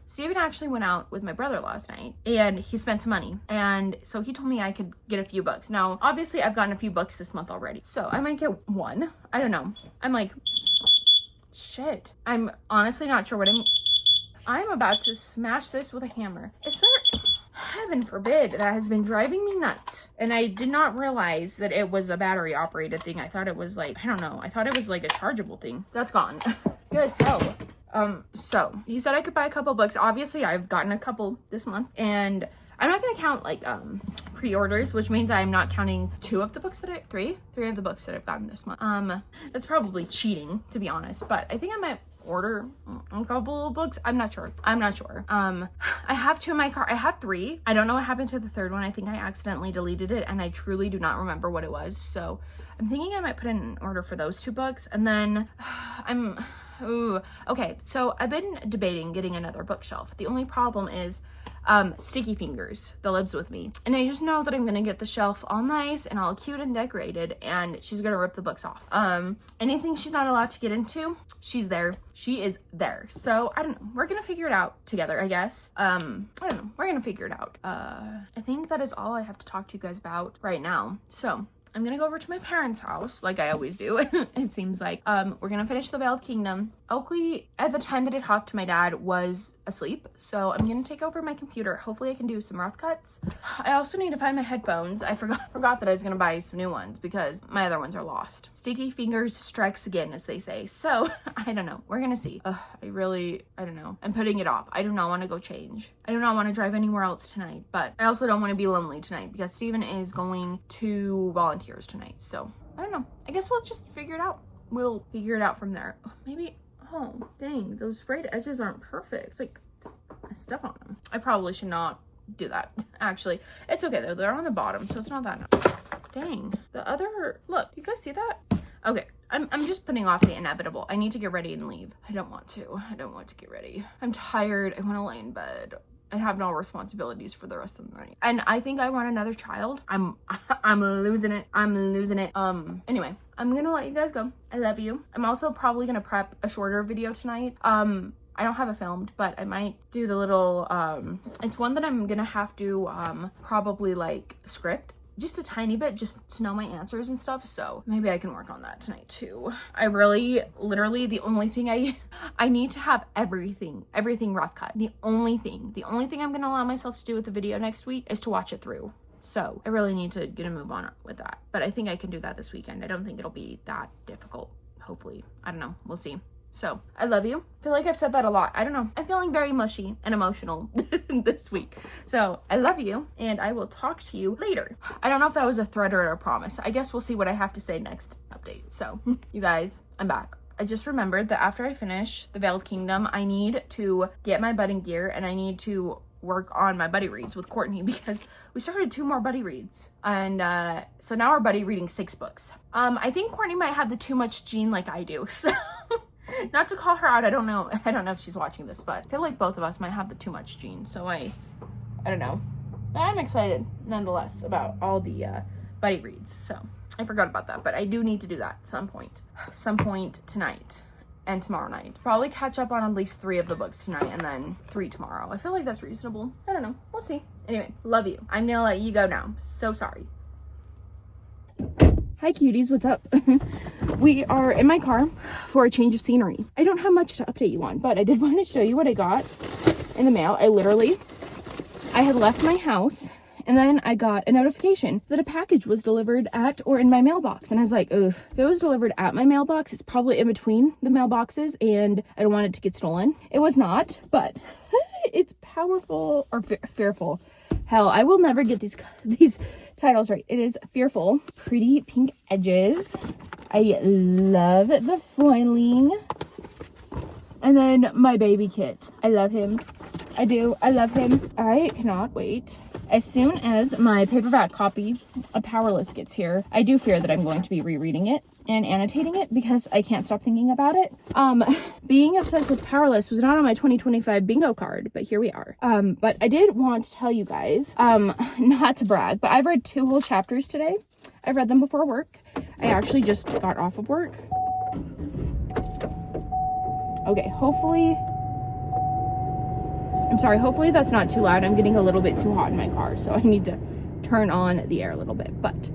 Steven actually went out with my brother last night and he spent some money, and so he told me I could get a few books. Now obviously I've gotten a few books this month already, so I might get 1. I don't know. I'm like, shit, I'm honestly not sure what I'm about to smash this with a hammer. Is there, heaven forbid, that has been driving me nuts, and I did not realize that it was a battery operated thing. I thought it was like, I don't know, I thought it was like a chargeable thing. That's gone. Good hell. So he said I could buy a couple books. Obviously, I've gotten a couple this month, and I'm not gonna count like pre-orders, which means I'm not counting three of the books that I've gotten this month. That's probably cheating, to be honest, but I think I might order a couple of books. I'm not sure. I have 2 in my car. I have 3. I don't know what happened to the third one. I think I accidentally deleted it, and I truly do not remember what it was. So I'm thinking I might put in an order for those 2 books, and then okay, so I've been debating getting another bookshelf. The only problem is Sticky Fingers that lives with me, and I just know that I'm gonna get the shelf all nice and all cute and decorated, and she's gonna rip the books off. Anything she's not allowed to get into, she is there. So I don't know, we're gonna figure it out together, I guess. I don't know, we're gonna figure it out. I think that is all I have to talk to you guys about right now. So I'm gonna go over to my parents' house like I always do. It seems like we're gonna finish the Veiled Kingdom. Oakley, at the time that I talked to my dad, was asleep, so I'm gonna take over my computer. Hopefully I can do some rough cuts. I also need to find my headphones. I forgot that I was gonna buy some new ones because my other ones are lost. Sticky Fingers strikes again, as they say. So I don't know, we're gonna see. I don't know, I'm putting it off. I do not want to go change. I do not want to drive anywhere else tonight, but I also don't want to be lonely tonight because Steven is going to volunteers tonight. So I don't know, I guess we'll just figure it out. We'll figure it out from there. Maybe, oh dang, those sprayed edges aren't perfect. Like, stuff on them. I probably should not do that. Actually, it's okay though, they're on the bottom, so it's not that dang. The other, look, you guys see that? Okay, I'm just putting off the inevitable. I need to get ready and leave. I don't want to get ready. I'm tired. I want to lay in bed. I have no responsibilities for the rest of the night. And I think I want another child. I'm losing it. Anyway, I'm gonna let you guys go. I love you. I'm also probably gonna prep a shorter video tonight. I don't have it filmed, but I might do the little, it's one that I'm gonna have to, probably like script just a tiny bit, just to know my answers and stuff. So maybe I can work on that tonight too. I really, literally, the only thing I need to have everything rough cut. The only thing I'm gonna allow myself to do with the video next week is to watch it through. So I really need to get a move on with that. But I think I can do that this weekend. I don't think it'll be that difficult, hopefully. I don't know, we'll see. So I love you. I feel like I've said that a lot. I don't know. I'm feeling very mushy and emotional this week. So I love you, and I will talk to you later. I don't know if that was a threat or a promise. I guess we'll see what I have to say next update. So you guys, I'm back. I just remembered that after I finish the Veiled Kingdom, I need to get my budding gear, and I need to work on my buddy reads with Courtney because we started 2 more buddy reads, and so now we're buddy reading 6 books. I think Courtney might have the too much gene like I do, so not to call her out, I don't know if she's watching this, but I feel like both of us might have the too much gene, so I don't know. I'm excited nonetheless about all the buddy reads, so I forgot about that, but I do need to do that some point tonight and tomorrow night. Probably catch up on at least 3 of the books tonight and then 3 tomorrow. I feel like that's reasonable. I don't know, we'll see. Anyway, love you. I'm gonna let you go now. So sorry. Hi cuties, what's up? We are in my car for a change of scenery. I don't have much to update you on, but I did want to show you what I got in the mail. I had left my house, and then I got a notification that a package was delivered at or in my mailbox. And I was like, ugh, if it was delivered at my mailbox, it's probably in between the mailboxes, and I don't want it to get stolen. It was not, but it's powerful or fearful. Hell, I will never get these titles right. It is Fearful. Pretty pink edges. I love the foiling. And then my baby kit. I love him. I do. I love him. I cannot wait. As soon as my paperback copy of Powerless gets here, I do fear that I'm going to be rereading it and annotating it because I can't stop thinking about it. Being obsessed with Powerless was not on my 2025 bingo card, but here we are. But I did want to tell you guys, not to brag, but I've read 2 whole chapters today. I've read them before work. I actually just got off of work. Okay, hopefully that's not too loud. I'm getting a little bit too hot in my car, so I need to turn on the air a little bit. But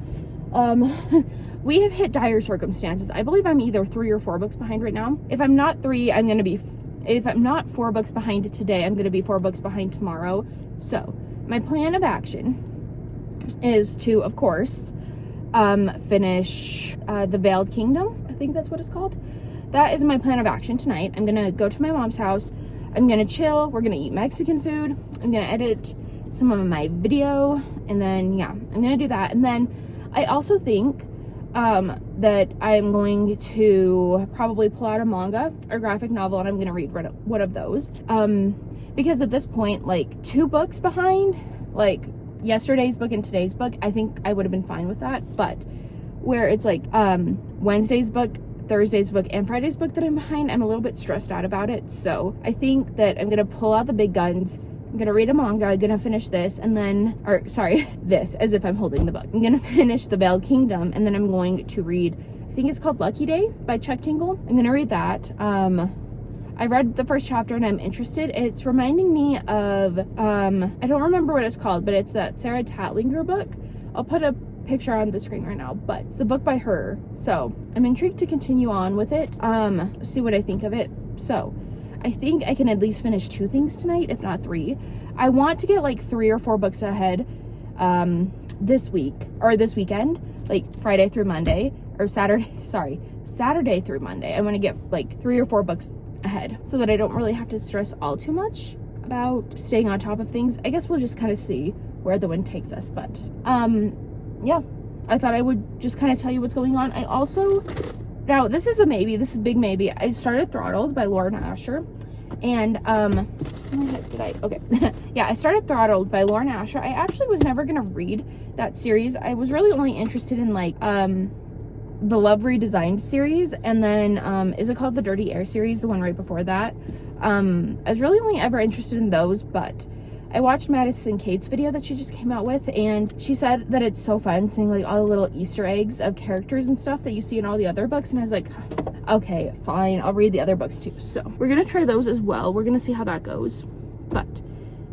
we have hit dire circumstances. I believe I'm either 3 or 4 books behind right now. If I'm not 3, if I'm not 4 books behind today, I'm going to be 4 books behind tomorrow. So my plan of action is to, of course, finish the Veiled Kingdom. I think that's what it's called. that is my plan of action tonight. I'm gonna go to my mom's house. I'm gonna chill. We're gonna eat Mexican food. I'm gonna edit some of my video, and then yeah, I'm gonna do that. And then I also think that I'm going to probably pull out a manga or graphic novel, and I'm gonna read one of those. Because at this point, like 2 books behind, like yesterday's book and today's book, I think I would have been fine with that. But where it's like Wednesday's book, Thursday's book, and Friday's book that I'm behind, I'm a little bit stressed out about it. So I think that I'm gonna pull out the big guns. I'm gonna read a manga, I'm gonna finish this, and then, or sorry, this, as if I'm holding the book. I'm gonna finish The Veiled Kingdom, and then I'm going to read, I think it's called Lucky Day by Chuck Tingle. I'm gonna read that. I read the first chapter and I'm interested. It's reminding me of, I don't remember what it's called, but it's that Sarah Tatlinger book. I'll put a picture on the screen right now, but it's the book by her. So I'm intrigued to continue on with it, see what I think of it. So I think I can at least finish 2 things tonight, if not 3. I want to get like 3 or 4 books ahead this week, or this weekend, like Friday through Monday, or Saturday through Monday. I want to get like 3 or 4 books ahead so that I don't really have to stress all too much about staying on top of things. I guess we'll just kind of see where the wind takes us, but yeah, I thought I would just kind of tell you what's going on. I also, now this is a maybe, this is a big maybe. I started Throttled by Lauren Asher, and okay. Yeah, I started Throttled by Lauren Asher. I actually was never gonna read that series. I was really only interested in like the Love Redesigned series, and then is it called the Dirty Air series, the one right before that. I was really only ever interested in those, but I watched Madison Kate's video that she just came out with, and she said that it's so fun seeing like all the little Easter eggs of characters and stuff that you see in all the other books, and I was like, okay, fine, I'll read the other books too. So we're gonna try those as well. We're gonna see how that goes. But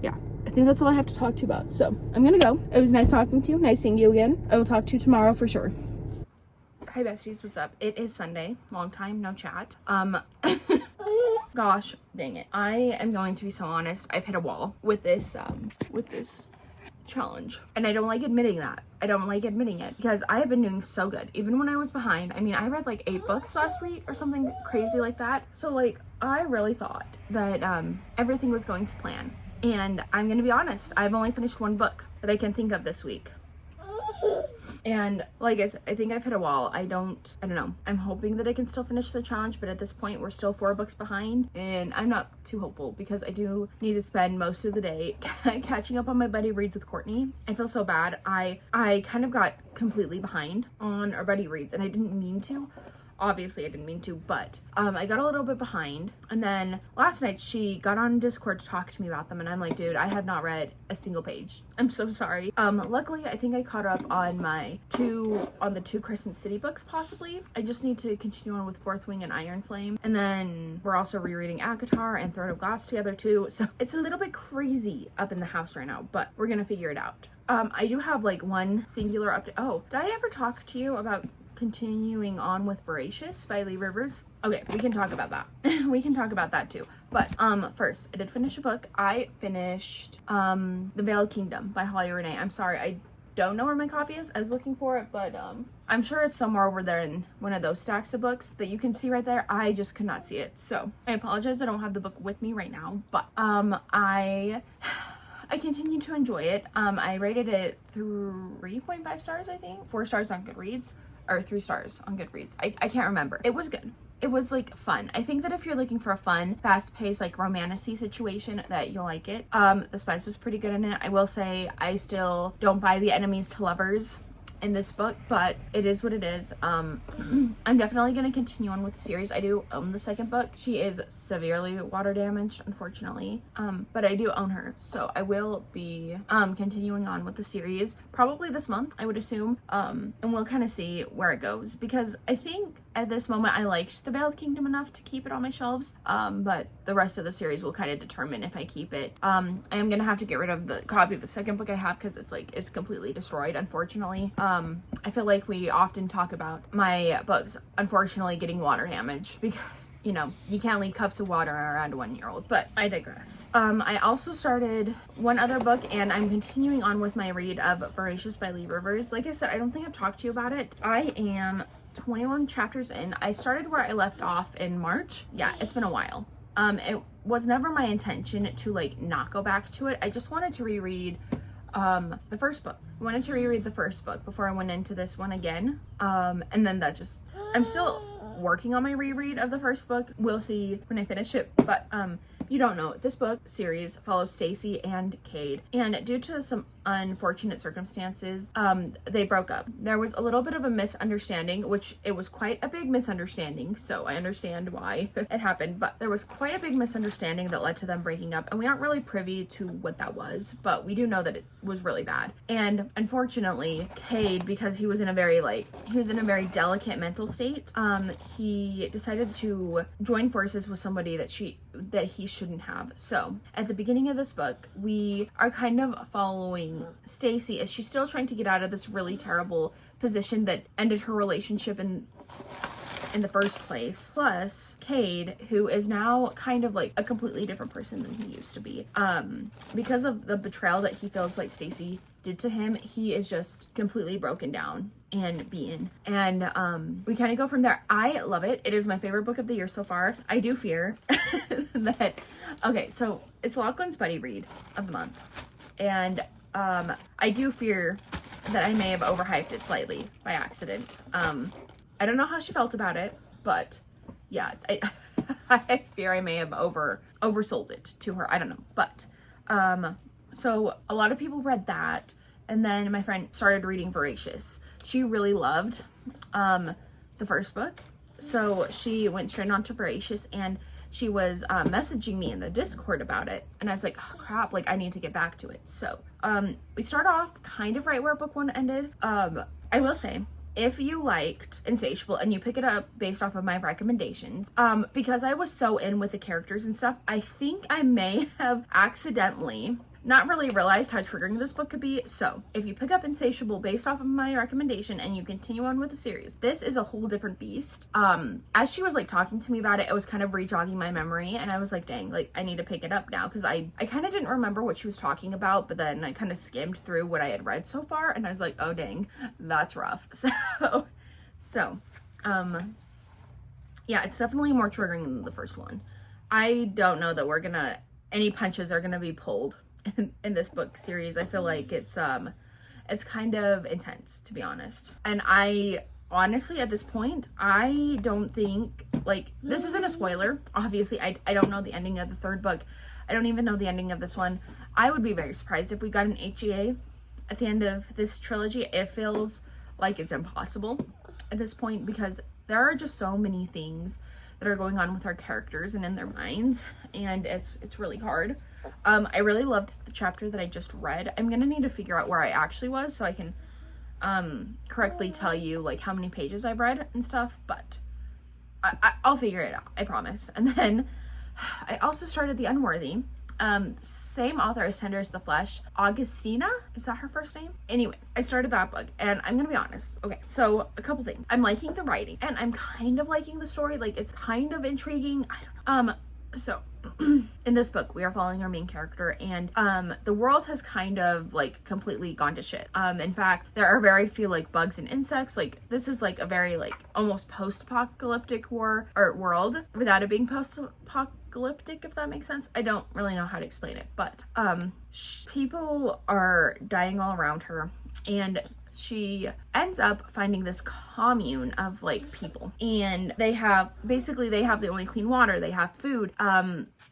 yeah, I think that's all I have to talk to you about. So I'm gonna go. It was nice talking to you, nice seeing you again. I will talk to you tomorrow for sure. Hi besties, what's up? It is Sunday. Long time no chat. Gosh dang it, I am going to be so honest. I've hit a wall with this challenge, and I don't like admitting that. I don't like admitting it because I have been doing so good even when I was behind. I mean, I read like 8 books last week or something crazy like that. So like I really thought that everything was going to plan, and I'm gonna be honest, I've only finished 1 book that I can think of this week. And like I said, I think I've hit a wall. I don't know. I'm hoping that I can still finish the challenge, but at this point we're still 4 books behind, and I'm not too hopeful because I do need to spend most of the day catching up on my buddy reads with Courtney. I feel so bad. I kind of got completely behind on our buddy reads, and I didn't mean to. Obviously I didn't mean to, but I got a little bit behind, and then last night she got on Discord to talk to me about them, and I'm like, dude, I have not read a single page. I'm so sorry. Luckily I think I caught up on the 2 Crescent City books possibly. I just need to continue on with Fourth Wing and Iron Flame, and then we're also rereading ACOTAR and Throne of Glass together too, so it's a little bit crazy up in the house right now, but we're gonna figure it out. I do have like 1 singular update. Oh, did I ever talk to you about continuing on with Voracious by Lee Rivers? Okay, we can talk about that. We can talk about that too. But first, I did finish a book. I finished The Veiled Kingdom by Holly Renee. I'm sorry, I don't know where my copy is. I was looking for it, but I'm sure it's somewhere over there in one of those stacks of books that you can see right there. I just could not see it, so I apologize. I don't have the book with me right now, but I continue to enjoy it. I rated it 3.5 stars, I think. 4 stars on Goodreads, or 3 stars on Goodreads. I can't remember. It was good. It was like fun. I think that if you're looking for a fun, fast-paced, like romantic-y situation, that you'll like it. The spice was pretty good in it. I will say I still don't buy the enemies to lovers in this book, but it is what it is. I'm definitely going to continue on with the series. I do own the second book. She is severely water damaged, unfortunately, but I do own her, so I will be continuing on with the series probably this month, I would assume, and we'll kind of see where it goes, because I think at this moment I liked The Veiled Kingdom enough to keep it on my shelves, but the rest of the series will kind of determine if I keep it. I am gonna have to get rid of the copy of the second book I have because it's completely destroyed, unfortunately. I feel like we often talk about my books unfortunately getting water damage because, you know, you can't leave cups of water around a 1-year-old, but I digress. I also started one other book, and I'm continuing on with my read of Voracious by Lee Rivers. Like I said, I don't think I've talked to you about it. I am 21 chapters in. I started where I left off in March. Yeah, it's been a while. It was never my intention to like not go back to it. I just wanted to reread the first book. I wanted to reread the first book before I went into this one again. And then that just, I'm still working on my reread of the first book. We'll see when I finish it. But you don't know, this book series follows Stacy and Cade, and due to some unfortunate circumstances, they broke up. There was a little bit of a misunderstanding, which it was quite a big misunderstanding, so I understand why it happened, but there was quite a big misunderstanding that led to them breaking up, and we aren't really privy to what that was, but we do know that it was really bad. And unfortunately, Cade, because he was in a very delicate mental state, he decided to join forces with somebody that he shouldn't have. So at the beginning of this book, we are kind of following Stacy as she's still trying to get out of this really terrible position that ended her relationship in the first place, plus Cade, who is now kind of like a completely different person than he used to be. Because of the betrayal that he feels like Stacy did to him, he is just completely broken down and beaten. And we kind of go from there. I love it. It is my favorite book of the year so far. I do fear that, okay, so it's Lachlan's buddy read of the month. And I do fear that I may have overhyped it slightly by accident. I don't know how she felt about it, but yeah, I fear I may have oversold it to her. I don't know, but so a lot of people read that, and then my friend started reading Voracious. She really loved the first book, so she went straight on to Voracious, and she was messaging me in the Discord about it, and I was like, oh crap, like I need to get back to it. So we start off kind of right where book one ended. I will say, if you liked Insatiable and you pick it up based off of my recommendations, because I was so in with the characters and stuff, I think I may have accidentally not really realized how triggering this book could be. So if you pick up Insatiable based off of my recommendation and you continue on with the series, this is a whole different beast. As she was like talking to me about it, it was kind of re-jogging my memory, and I was like, dang, like I need to pick it up now, because I kind of didn't remember what she was talking about, but then I kind of skimmed through what I had read so far, and I was like, oh dang, that's rough. So yeah, it's definitely more triggering than the first one. I don't know that any punches are gonna be pulled in this book series. I feel like it's kind of intense, to be honest. And I honestly, at this point, I don't think, like, this isn't a spoiler. Obviously, I don't know the ending of the third book. I don't even know the ending of this one. I would be very surprised if we got an HEA at the end of this trilogy. It feels like it's impossible at this point, because there are just so many things that are going on with our characters and in their minds, and it's really hard. I really loved the chapter that I just read. I'm gonna need to figure out where I actually was so I can correctly tell you like how many pages I've read and stuff, but I'll figure it out, I promise. And then I also started The Unworthy. Same author as Tender as the Flesh. Augustina? Is that her first name? Anyway, I started that book, and I'm gonna be honest. Okay, so a couple things. I'm liking the writing, and I'm kind of liking the story. Like, it's kind of intriguing. I don't know. So in this book, we are following our main character, and the world has kind of like completely gone to shit. In fact, there are very few like bugs and insects. Like, this is like a very like almost post-apocalyptic world without it being post-apocalyptic, if that makes sense. I don't really know how to explain it, but people are dying all around her, and she ends up finding this commune of like people, and they have the only clean water, they have food.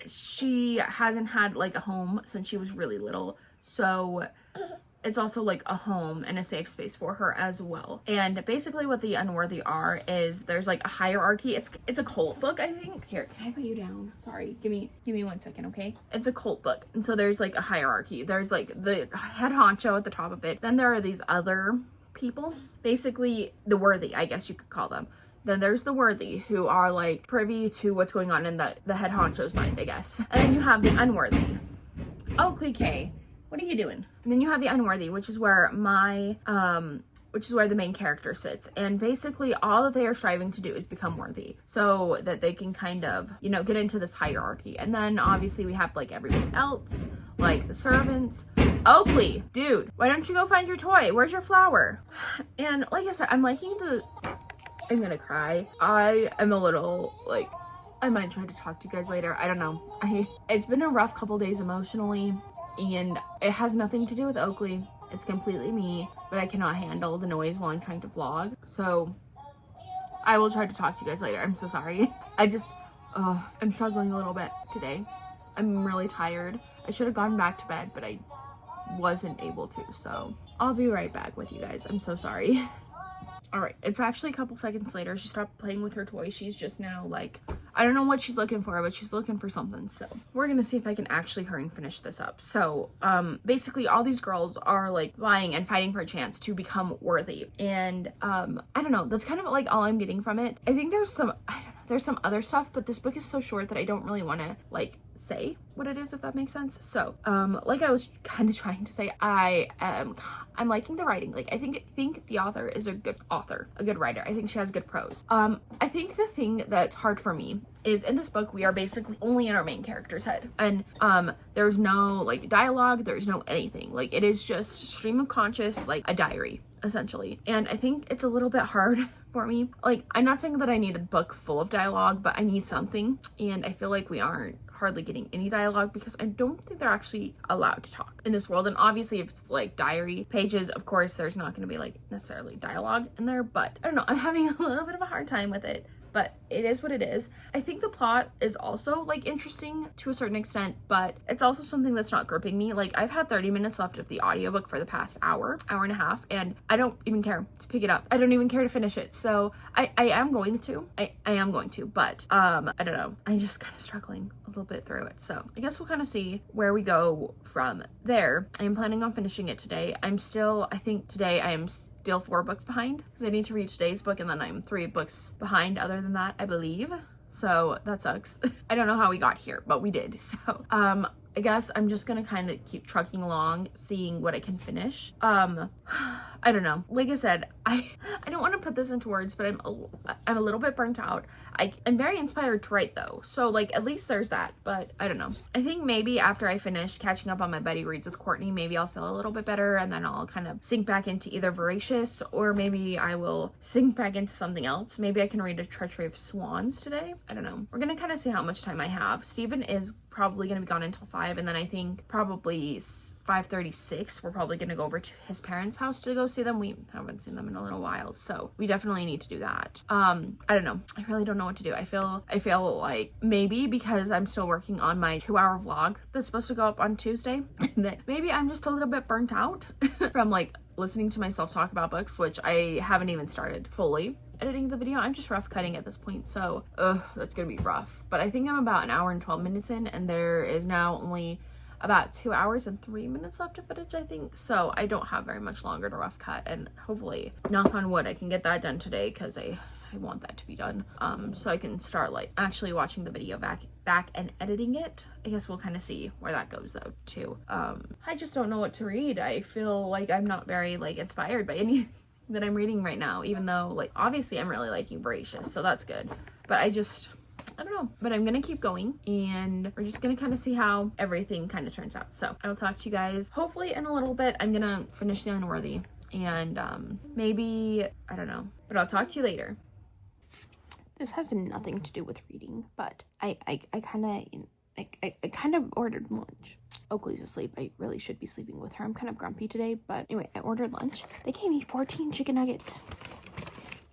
She hasn't had like a home since she was really little, so it's also like a home and a safe space for her as well. And basically what The Unworthy are is there's like a hierarchy. It's a cult book, I think. Here, can I put you down? Sorry, give me 1 second, okay? It's a cult book, and so there's like a hierarchy. There's like the head honcho at the top of it. Then there are these other people, basically the worthy, I guess you could call them. Then there's the worthy, who are like privy to what's going on in the head honcho's mind, I guess. And then you have the unworthy. Oh, clique. What are you doing? And then you have the unworthy, which is where the main character sits. And basically all that they are striving to do is become worthy, so that they can kind of, you know, get into this hierarchy. And then obviously we have like everyone else, like the servants. Oakley, dude, why don't you go find your toy? Where's your flower? And like I said, I'm liking the I'm gonna cry. I am a little like, I might try to talk to you guys later. I don't know. It's been a rough couple days emotionally, and it has nothing to do with Oakley. It's completely me, but I cannot handle the noise while I'm trying to vlog. So I will try to talk to you guys later. I'm so sorry. I'm struggling a little bit today. I'm really tired. I should have gone back to bed, but I wasn't able to. So I'll be right back with you guys. I'm so sorry. All right, it's actually a couple seconds later. She stopped playing with her toy. She's just now like, I don't know what she's looking for, but she's looking for something. So we're gonna see if I can actually hurry and finish this up. So basically all these girls are like vying and fighting for a chance to become worthy. And I don't know, that's kind of like all I'm getting from it. I think there's some, I don't know, there's some other stuff, but this book is so short that I don't really want to like say what it is, if that makes sense. So like I was kind of trying to say, I'm liking the writing. Like I think the author is a good author, a good writer. I think she has good prose. I think the thing that's hard for me is in this book we are basically only in our main character's head, and there's no like dialogue, there's no anything. Like it is just stream of conscious, like a diary essentially. And I think it's a little bit hard for me. Like I'm not saying that I need a book full of dialogue, but I need something, and I feel like we aren't hardly getting any dialogue because I don't think they're actually allowed to talk in this world. And obviously if it's like diary pages, of course there's not going to be like necessarily dialogue in there, but I don't know, I'm having a little bit of a hard time with it, but it is what it is. I think the plot is also like interesting to a certain extent, but it's also something that's not gripping me. Like I've had 30 minutes left of the audiobook for the past hour and a half, and I don't even care to pick it up. I don't even care to finish it. So I am going to, I am going to, but I don't know. I'm just kind of struggling a little bit through it. So I guess we'll kind of see where we go from there. I'm planning on finishing it today. I think today I am still 4 books behind because I need to read today's book, and then I'm 3 books behind other than that, I believe. So that sucks. I don't know how we got here, but we did. So I guess I'm just gonna kind of keep trucking along, seeing what I can finish. I don't know. Like I said, I don't want to put this into words, but I'm a little bit burnt out. I'm very inspired to write though, so like at least there's that. But I don't know. I think maybe after I finish catching up on my Buddy Reads with Courtney, maybe I'll feel a little bit better, and then I'll kind of sink back into either Voracious, or maybe I will sink back into something else. Maybe I can read A Treachery of Swans today. I don't know. We're gonna kind of see how much time I have. Steven is probably gonna be gone until 5, and then I think probably 5:36 we're probably gonna go over to his parents' house to go see them. We haven't seen them in a little while, so we definitely need to do that. I don't know. I really don't know what to do. I feel like maybe because I'm still working on my 2-hour vlog that's supposed to go up on Tuesday, that maybe I'm just a little bit burnt out from like listening to myself talk about books, which I haven't even started fully editing the video. I'm just rough cutting at this point, so that's gonna be rough. But I think I'm about 1 hour and 12 minutes in, and there is now only about 2 hours and 3 minutes left of footage, I think. So I don't have very much longer to rough cut, and hopefully, knock on wood, I can get that done today, because I want that to be done, so I can start like actually watching the video back and editing it. I guess we'll kind of see where that goes though too. I just don't know what to read. I feel like I'm not very like inspired by any that I'm reading right now, even though like obviously I'm really liking Voracious, so that's good, but I don't know. But I'm gonna keep going, and we're just gonna kind of see how everything kind of turns out. So I will talk to you guys hopefully in a little bit. I'm gonna finish The Unworthy, and maybe, I don't know, but I'll talk to you later. This has nothing to do with reading, but I kind of ordered lunch. Oakley's asleep. I really should be sleeping with her. I'm kind of grumpy today, but anyway, I ordered lunch. They gave me 14 chicken nuggets.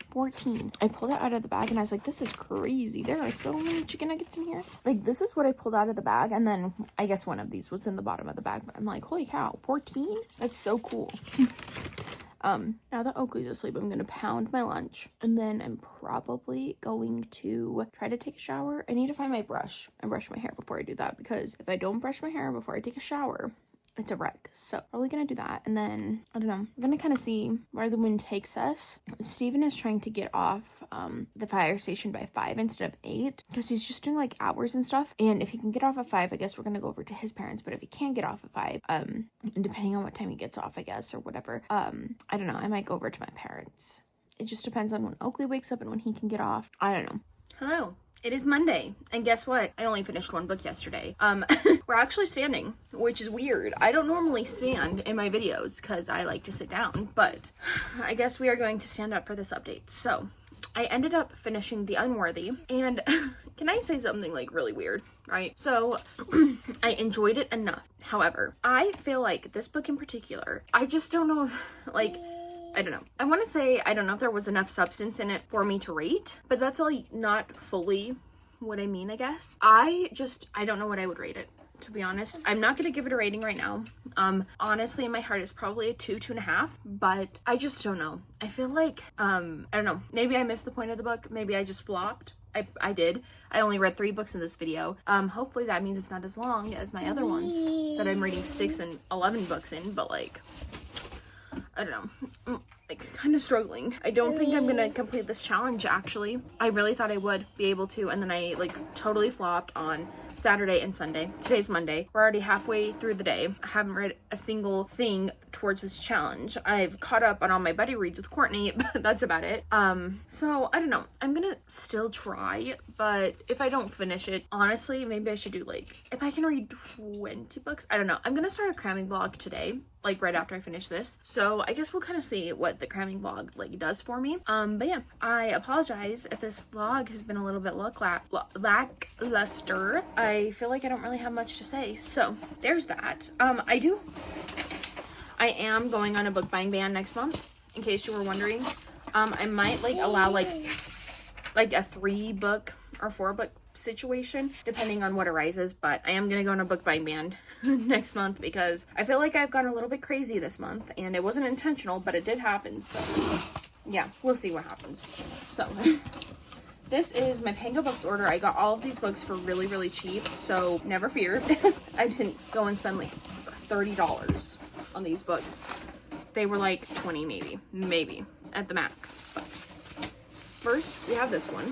14. I pulled it out of the bag, and I was like, this is crazy. There are so many chicken nuggets in here. Like, this is what I pulled out of the bag, and then I guess one of these was in the bottom of the bag, but I'm like, holy cow, 14? That's so cool. Now that Oakley's asleep, I'm gonna pound my lunch, and then I'm probably going to try to take a shower. I need to find my brush and brush my hair before I do that, because if I don't brush my hair before I take a shower, it's a wreck. So probably gonna do that, and then I don't know, I'm gonna kind of see where the wind takes us. Steven is trying to get off the fire station by 5 instead of 8, because he's just doing like hours and stuff, and if he can get off at 5, I guess we're gonna go over to his parents. But if he can't get off at 5, depending on what time he gets off, I guess, or whatever, I don't know, I might go over to my parents. It just depends on when Oakley wakes up and when he can get off. I don't know. Hello. It is Monday, and guess what? I only finished 1 book yesterday. We're actually standing, which is weird. I don't normally stand in my videos because I like to sit down, but I guess we are going to stand up for this update. So, I ended up finishing The Unworthy, and can I say something like really weird, right? So I enjoyed it enough. However, I feel like this book in particular, I just don't know, like, I don't know. I want to say, I don't know if there was enough substance in it for me to rate, but that's like not fully what I mean, I guess. I don't know what I would rate it, to be honest. I'm not going to give it a rating right now. Honestly, in my heart, it's probably a 2.5, but I just don't know. I feel like, I don't know, maybe I missed the point of the book. Maybe I just flopped. I did. I only read 3 books in this video. Hopefully that means it's not as long as my other ones that I'm reading 6 and 11 books in, but like, I don't know, like kind of struggling. I don't think I'm gonna complete this challenge, actually. I really thought I would be able to, and then I like totally flopped on Saturday and Sunday. Today's Monday. We're already halfway through the day. I haven't read a single thing towards this challenge. I've caught up on all my buddy reads with Courtney, but that's about it. So I don't know. I'm gonna still try, but if I don't finish it, honestly, maybe I should do like, if I can read 20 books, I don't know. I'm gonna start a cramming vlog today, like right after I finish this. So I guess we'll kind of see what the cramming vlog like does for me. But yeah, I apologize if this vlog has been a little bit lackluster. I feel like I don't really have much to say. So there's that. I am going on a book buying ban next month, in case you were wondering. I might like allow like a 3-book or 4-book situation, depending on what arises, but I am gonna go on a book buying ban next month because I feel like I've gone a little bit crazy this month, and it wasn't intentional, but it did happen. So yeah, we'll see what happens. So this is my Pango Books order. I got all of these books for really, really cheap, so never fear. I didn't go and spend like $30 on these books. They were like 20 maybe at the max. But first, we have this one,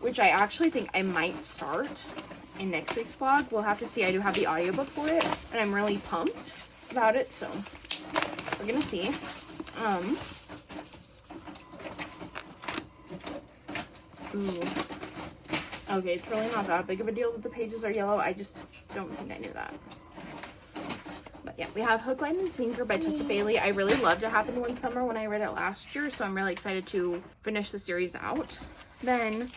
which I actually think I might start in next week's vlog. We'll have to see. I do have the audiobook for it, and I'm really pumped about it, so we're gonna see. Ooh. Okay, it's really not that big of a deal that the pages are yellow. I just don't think I knew that. But yeah, we have Hook, Line, and Sinker by Tessa Bailey. I really loved It Happened One Summer when I read it last year, so I'm really excited to finish the series out. Then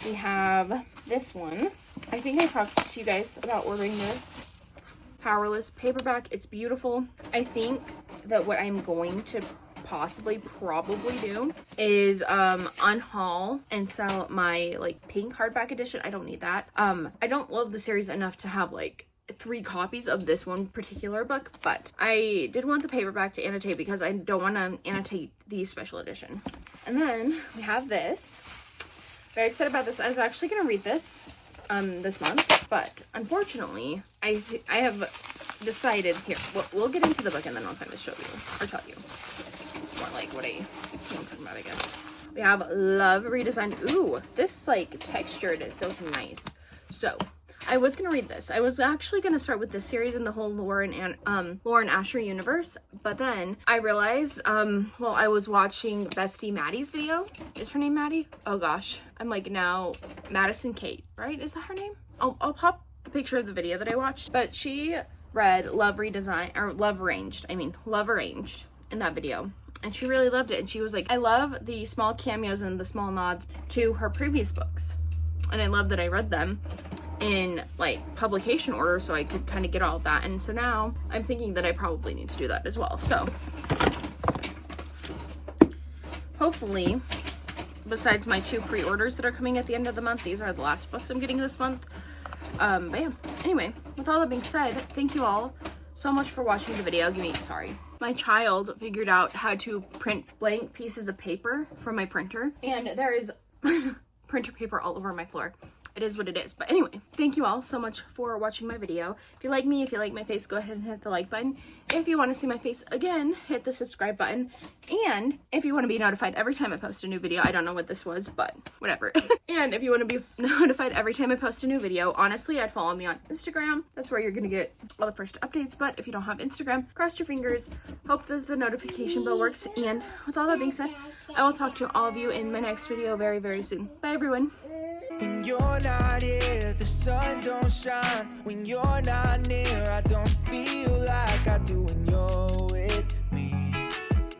we have this one. I think I talked to you guys about ordering this. Powerless paperback. It's beautiful. I think that what I'm going to probably do is unhaul and sell my like pink hardback edition. I don't need that. I don't love the series enough to have like 3 copies of this one particular book, but I did want the paperback to annotate because I don't want to annotate the special edition. And then we have this. Very excited about this. I was actually going to read this this month, but unfortunately I have decided here, we'll get into the book and then I'll kind of show you or tell you more like what I'm talking about, I guess. We have Love Redesigned. Ooh, this is like textured. It feels nice. So I was gonna read this. I was actually gonna start with this series and the whole Lauren Asher universe, but then I realized, well, I was watching Bestie Maddie's video. Is her name Maddie? Oh gosh, I'm like now Madison Kate, right? Is that her name? I'll pop the picture of the video that I watched. But she read Love Arranged in that video. And she really loved it. And she was like, I love the small cameos and the small nods to her previous books. And I love that I read them in like publication order so I could kind of get all of that. And so now I'm thinking that I probably need to do that as well. So hopefully, besides my 2 pre-orders that are coming at the end of the month, these are the last books I'm getting this month. But yeah, anyway, with all that being said, thank you all so much for watching the video. My child figured out how to print blank pieces of paper from my printer, and there is printer paper all over my floor. It is what it is. But anyway, thank you all so much for watching my video. If you like me, if you like my face, go ahead and hit the like button. If you want to see my face again, hit the subscribe button. And if you want to be notified every time I post a new video, I don't know what this was, but whatever. And if you want to be notified every time I post a new video, honestly, I'd follow me on Instagram. That's where you're going to get all the first updates. But if you don't have Instagram, cross your fingers, hope that the notification bell works. And with all that being said, I will talk to all of you in my next video very, very soon. Bye, everyone. When you're not here, the sun don't shine. When you're not near, I don't feel like I do when you're